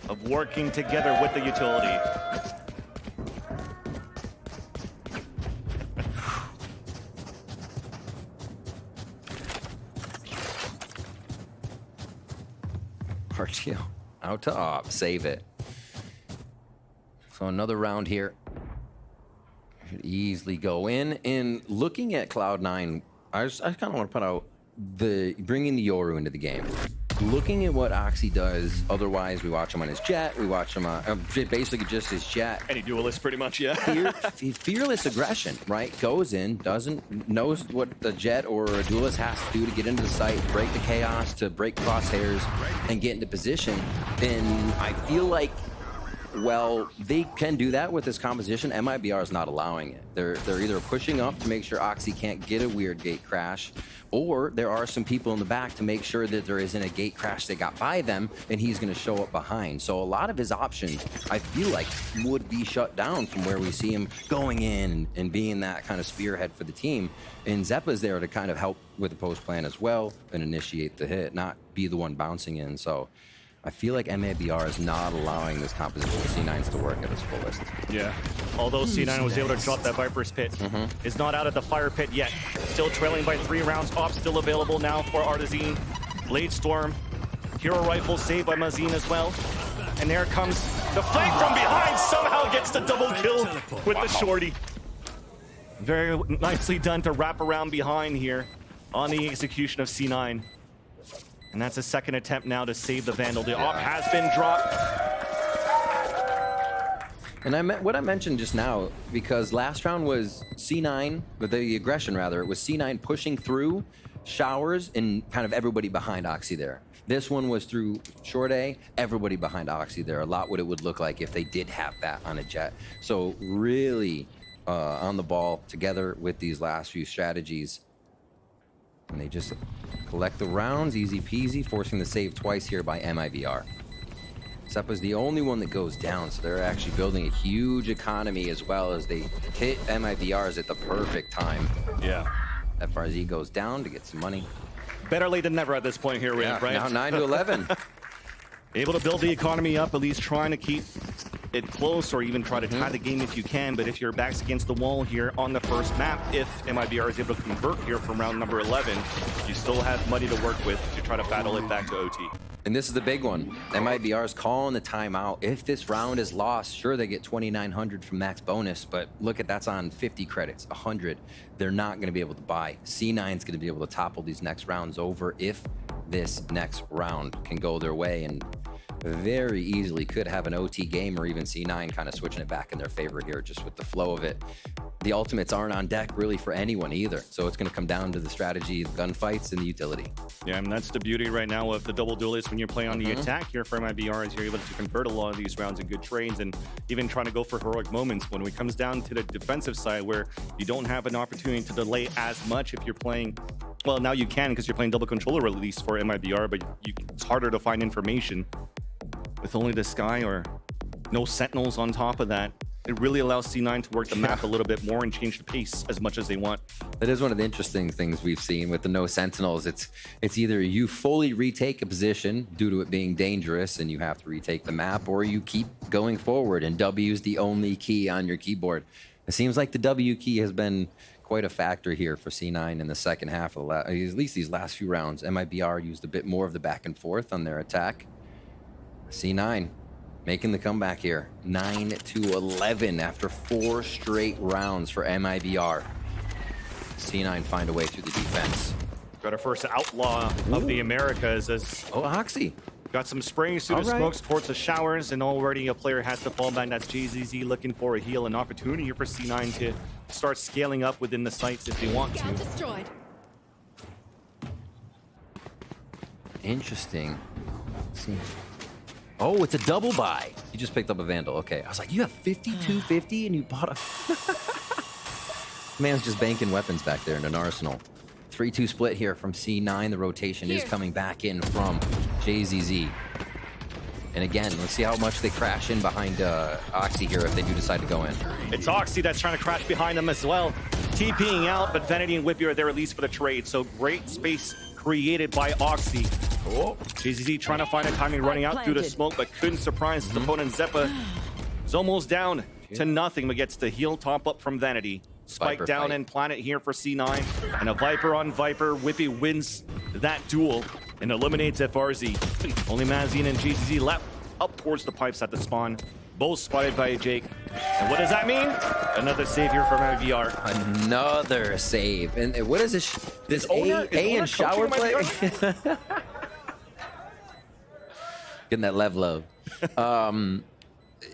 of working together with the utility. RGL out to op, save it. So another round here. Should easily go in. And looking at Cloud9, I kind of want to put out bringing the Yoru into the game. Looking at what Oxy does, otherwise we watch him on his jet, we watch him on basically just his jet. Any duelist, pretty much, yeah. Fearless aggression, right? Goes in, knows what the jet or a duelist has to do to get into the site, break the chaos, to break crosshairs, and get into position. And I feel like, well, they can do that with this composition. MIBR is not allowing it. They're either pushing up to make sure Oxy can't get a weird gate crash, or there are some people in the back to make sure that there isn't a gate crash that got by them, and he's going to show up behind. So a lot of his options, I feel like, would be shut down from where we see him going in and being that kind of spearhead for the team. And Zeppa's there to kind of help with the post plan as well and initiate the hit, not be the one bouncing in. So I feel like MIBR is not allowing this composition of C9s to work at its fullest. Yeah. Although C9 was able to drop that Viper's pit, is not out of the fire pit yet. Still trailing by 3 rounds. Op still available now for Artazine. Blade Storm. Hero Rifle saved by Mazine as well. And there comes the flank from behind. Somehow gets the double kill with the shorty. Very nicely done to wrap around behind here on the execution of C9. And that's a second attempt now to save the Vandal. The op has been dropped. And what I mentioned just now, because last round was C9, but the aggression rather, it was C9 pushing through showers and kind of everybody behind Oxy there. This one was through short A, everybody behind Oxy there. A lot what it would look like if they did have that on a jet. So really on the ball together with these last few strategies. And they just collect the rounds, easy peasy, forcing the save twice here by MIBR. Zeppa's the only one that goes down, so they're actually building a huge economy as well as they hit MIBRs at the perfect time. Yeah. FRZ goes down to get some money. Better late than never at this point here, yeah, right? Now 9 to 11. Able to build the economy up, at least trying to keep it close or even try to tie the game if you can. But if your back's against the wall here on the first map, if MIBR is able to convert here from round number 11, you still have money to work with to try to battle it back to OT. And this is the big one. MIBR is calling the timeout. If this round is lost, sure, they get 2,900 from max bonus, but look at that's on 50 credits, 100. They're not going to be able to buy. C9's going to be able to topple these next rounds over if this next round can go their way, and very easily could have an OT game or even C9 kind of switching it back in their favor here just with the flow of it. the ultimates aren't on deck really for anyone either. So it's going to come down to the strategy, the gunfights, and the utility. Yeah, and that's the beauty right now of the double duelist when you're playing on the attack here for MIBR, is you're able to convert a lot of these rounds in good trades and even trying to go for heroic moments. When it comes down to the defensive side where you don't have an opportunity to delay as much if you're playing, well, now you can because you're playing double controller release for MIBR, but it's harder to find information with only the sky or no sentinels on top of that. It really allows C9 to work the map a little bit more and change the pace as much as they want. That is one of the interesting things we've seen with the no sentinels. It's either you fully retake a position due to it being dangerous and you have to retake the map, or you keep going forward and W is the only key on your keyboard. It seems like the W key has been quite a factor here for C9 in the second half of at least these last few rounds. MIBR used a bit more of the back and forth on their attack. C9 making the comeback here, 9-11 after 4 straight rounds for MIBR. C9 find a way through the defense. Got our first outlaw of the Americas as Oxy got some spraying through the smokes towards the showers, and already a player has to fall back. That's JZZ looking for a heal, an opportunity here for C9 to start scaling up within the sites if they want to. Interesting. Oh, it's a double buy. You just picked up a Vandal. Okay. I was like, you have 5250 and you bought a... Man's just banking weapons back there in an arsenal. 3-2 split here from C9. The rotation is coming back in from JZZ. And again, let's see how much they crash in behind Oxy here if they do decide to go in. It's Oxy that's trying to crash behind them as well. TPing out, but Vanity and Whippy are there at least for the trade. So great space created by Oxy. Oh, JZZ trying to find a timing, running out through the smoke, but couldn't surprise his opponent. Zeppa is almost down to nothing, but gets the heal top up from Vanity. Spike down and Planet here for C9. And a Viper on Viper. Whippy wins that duel and eliminates FRZ. Only Mazine and JZZ left up towards the pipes at the spawn. Both spotted by Jake. And what does that mean? Another save here from MIBR. Another save. And what is this? This A and shower play? Getting that lev love.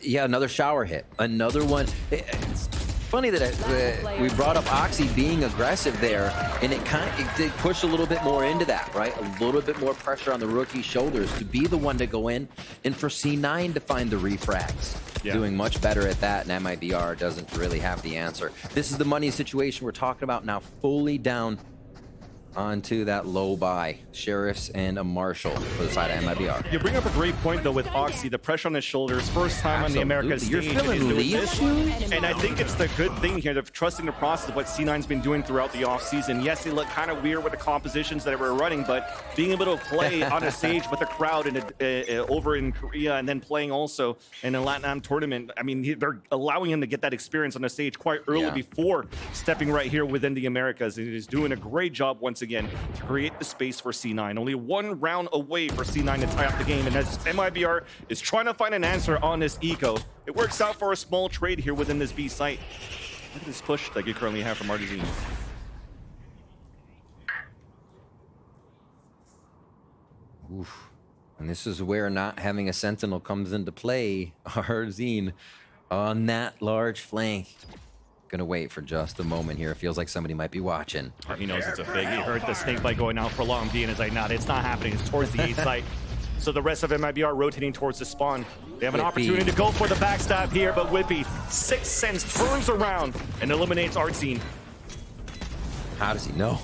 Yeah, another shower hit. Another one. It's funny that we brought up Oxy being aggressive there, and it did push a little bit more into that, right? A little bit more pressure on the rookie's shoulders to be the one to go in, and for C9 to find the refrags. Yeah. Doing much better at that, and MIBR doesn't really have the answer. This is the money situation we're talking about now, fully down onto that low buy. Sheriffs and a Marshal for the side of MIBR. You bring up a great point, though, with Oxy. The pressure on his shoulders. First time on the Americas You're stage. feeling leash? And I think it's the good thing here, of trusting the process of what C9's been doing throughout the offseason. Yes, they look kind of weird with the compositions that we're running, but being able to play on a stage with a crowd over in Korea and then playing also in a LATAM tournament, I mean, they're allowing him to get that experience on the stage quite early before stepping right here within the Americas. And he's doing a great job once again to create the space for C9. Only one round away for C9 to tie up the game, and as MIBR is trying to find an answer on this eco, it works out for a small trade here within this B site. Look at this push that you currently have from Artesian. Oof. And this is where not having a sentinel comes into play. Artesian on that large flank. Gonna wait for just a moment here. It feels like somebody might be watching. He knows it's a fake. He heard the snake bite going out for long D and is like, nah, it's not happening. It's towards the A site. So the rest of MIBR rotating towards the spawn. They have an opportunity to go for the backstab here, but Whippy, 6 cents, turns around and eliminates Artsine. How does he know?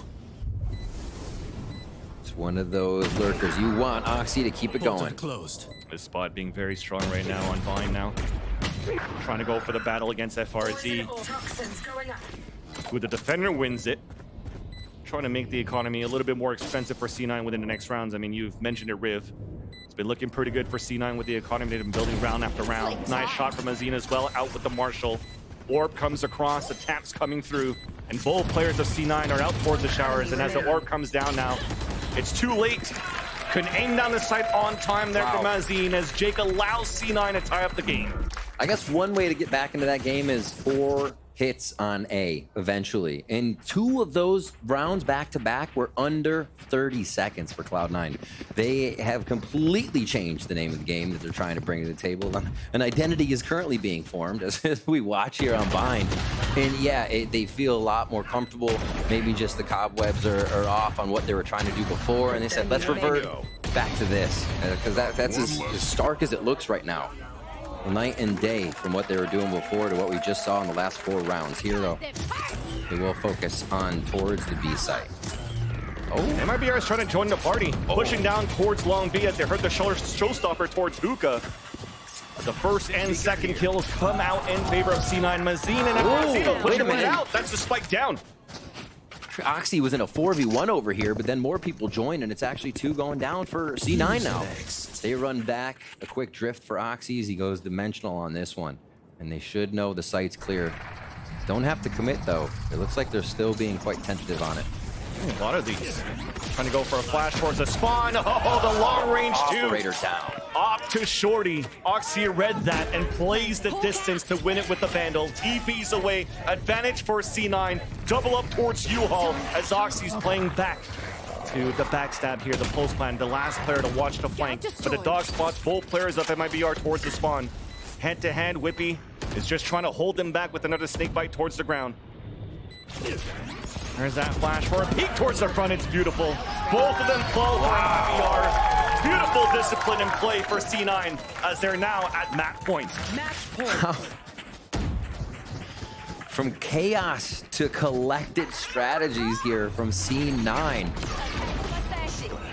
It's one of those lurkers. You want Oxy to keep it going. This spot being very strong right now on Vine now. Trying to go for the battle against FRZ. Who the defender wins it. Trying to make the economy a little bit more expensive for C9 within the next rounds. I mean, you've mentioned it, Riv. It's been looking pretty good for C9 with the economy. They've been building round after round. Nice shot from Azina as well, out with the Marshal. Orb comes across, the taps coming through, and both players of C9 are out towards the showers. And as the orb comes down now, it's too late. Couldn't aim down the sight on time there from Azine as Jake allows C9 to tie up the game. I guess one way to get back into that game is for hits on A eventually. And 2 of those rounds back-to-back were under 30 seconds for Cloud9. They have completely changed the name of the game that they're trying to bring to the table. An identity is currently being formed as we watch here on Bind. And yeah, they feel a lot more comfortable. Maybe just the cobwebs are off on what they were trying to do before. And they said, let's revert back to this. Because that's as stark as it looks right now. Night and day from what they were doing before to what we just saw in the last 4 rounds. Here, though, they will focus on towards the B site. Oh, MIBR is trying to join the party, pushing down towards Long B as they heard the showstopper towards Hookah. The first and second kills come out in favor of C9. Mazine and Esposito pushing it out. That's the spike down. Oxy was in a 4v1 over here, but then more people joined, and it's actually 2 going down for C9 now. They run back, a quick drift for Oxy as he goes dimensional on this one. And they should know the site's clear. Don't have to commit, though. It looks like they're still being quite tentative on it. A lot of these. Trying to go for a flash towards the spawn. Oh, the long range too. Operator down. Up to Shorty. Oxy read that and plays the distance to win it with the Vandal. TP's away. Advantage for C9. Double up towards U-Haul as Oxy's playing back to the backstab here. The post plan. The last player to watch the flank. But the dog spots both players of MIBR towards the spawn. Hand to hand, Whippy is just trying to hold them back with another snake bite towards the ground. There's that flash for a peek towards the front. It's beautiful. Both of them fall for MIBR. Beautiful discipline and play for C9 as they're now at match point. From chaos to collected strategies here from C9.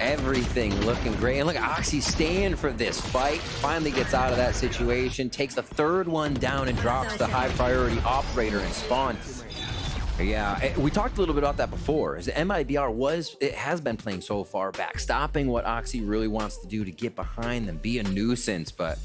Everything looking great. And look, Oxy staying for this fight. Finally gets out of that situation. Takes the 3rd one down and drops the high priority operator and spawn. Yeah, we talked a little bit about that before. As the MIBR has been playing so far back, stopping what Oxy really wants to do to get behind them, be a nuisance, but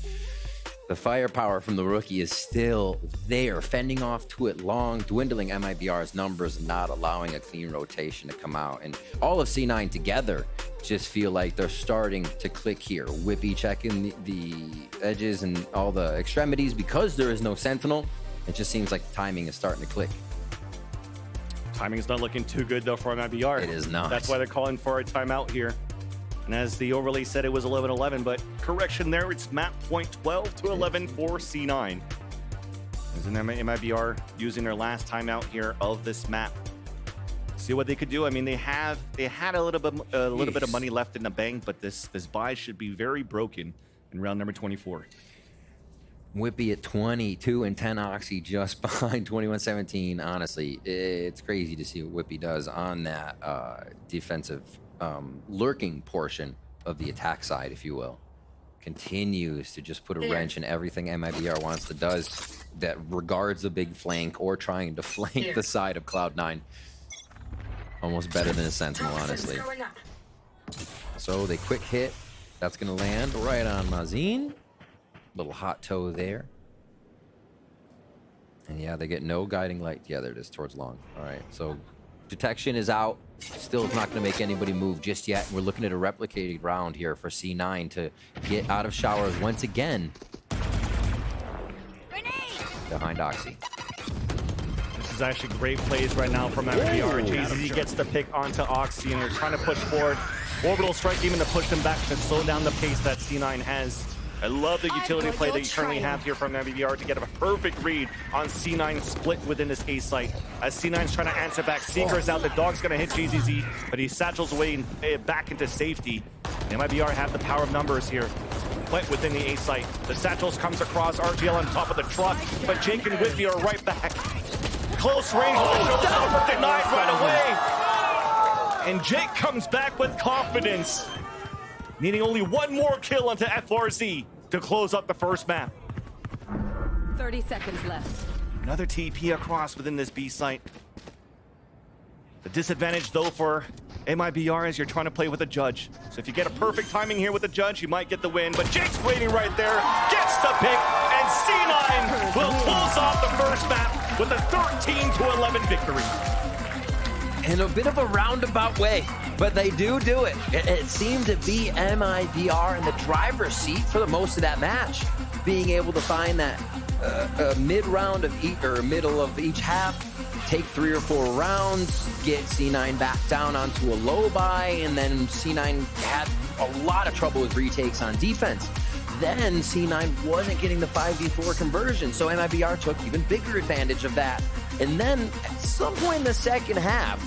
the firepower from the rookie is still there, fending off to it long, dwindling MIBR's numbers, and not allowing a clean rotation to come out. And all of C9 together just feel like they're starting to click here. Whippy checking the edges and all the extremities because there is no Sentinel. It just seems like the timing is starting to click. Timing is not looking too good, though, for MIBR. It is not. That's why they're calling for a timeout here. And as the overlay said, it was 11-11, but correction there, it's map point 12-11 for C9. As in MIBR using their last timeout here of this map. See what they could do. I mean, they had a little bit of money left in the bank, but this buy should be very broken in round number 24. Whippy at 22-10, Oxy just behind 21-17. Honestly, it's crazy to see what Whippy does on that defensive lurking portion of the attack side, if you will. Continues to just put a wrench in everything MIBR wants to does that regards the big flank or trying to flank the side of Cloud9. Almost better than a Sentinel, honestly. So they quick hit. That's going to land right on Mazine. Little hot toe there. And yeah, they get no guiding light. Yeah, there it is towards long. All right, so detection is out. Still is not going to make anybody move just yet. We're looking at a replicated round here for C9 to get out of showers once again. Behind Oxy. This is actually great plays right now from MIBR. JZ gets the pick onto Oxy, and they're trying to push forward. Orbital strike even to push them back to slow down the pace that C9 has. I love the utility play that you currently have here from MIBR to get a perfect read on C9 split within this A site. As C9's trying to answer back, Seeker's out, the dog's gonna hit GZZ, but he satchels away and back into safety. The MIBR have the power of numbers here. Plant within the A site. The satchels comes across, RGL on top of the truck, but Jake and Whitby are right back. Close range with the showstopper denied right away. And Jake comes back with confidence. Needing only one more kill onto FRZ to close up the first map. 30 seconds left. Another TP across within this B site. The disadvantage, though, for MIBR is you're trying to play with a judge. So if you get a perfect timing here with the judge, you might get the win. But Jake's waiting right there, gets the pick, and C9 will close off the first map with a 13-11 victory. In a bit of a roundabout way, but they do it. It seemed to be MIBR in the driver's seat for the most of that match, being able to find that mid-round of each, or middle of each half, take 3 or 4 rounds, get C9 back down onto a low buy, and then C9 had a lot of trouble with retakes on defense. Then C9 wasn't getting the 5v4 conversion, so MIBR took even bigger advantage of that. And then at some point in the second half,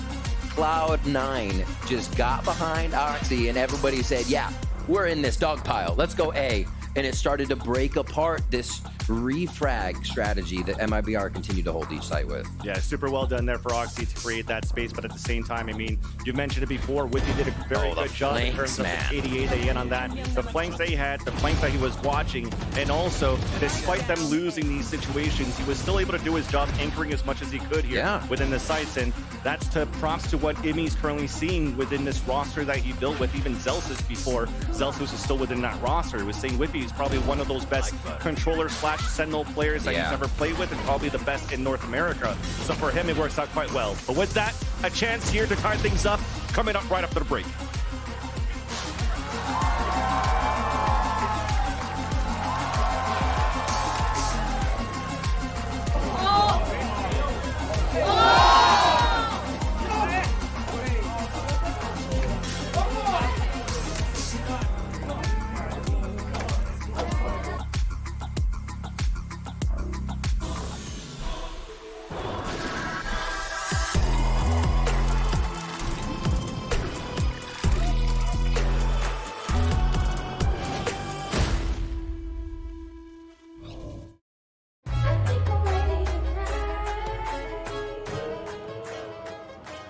Cloud9 just got behind Oxy, and everybody said, yeah, we're in this dog pile. Let's go A. And it started to break apart this refrag strategy that MIBR continued to hold each site with. Yeah, super well done there for Oxy to create that space, but at the same time, I mean, you mentioned it before, Whippy did a very good job in terms of the KDA they in on that. The flanks they had, the flanks that he was watching, and also, despite them losing these situations, he was still able to do his job anchoring as much as he could here within the sites, and that's to props to what Imi's currently seeing within this roster that he built with even Zelsus before Zelsus was still within that roster. He was saying Whippy is probably one of those best controller/Sentinel players that he's ever played with, and probably the best in North America. So for him, it works out quite well. But with that, a chance here to tie things up, coming up right after the break.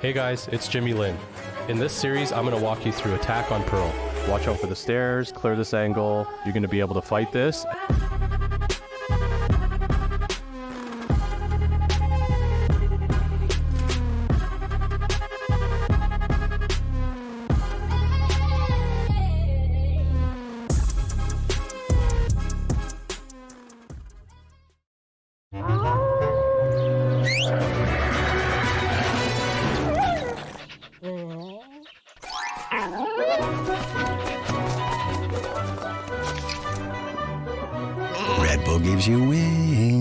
Hey guys, it's Jimmy Lin. In this series, I'm going to walk you through attack on Pearl. Watch out for the stairs, clear this angle. You're going to be able to fight this. Red Bull gives you wings.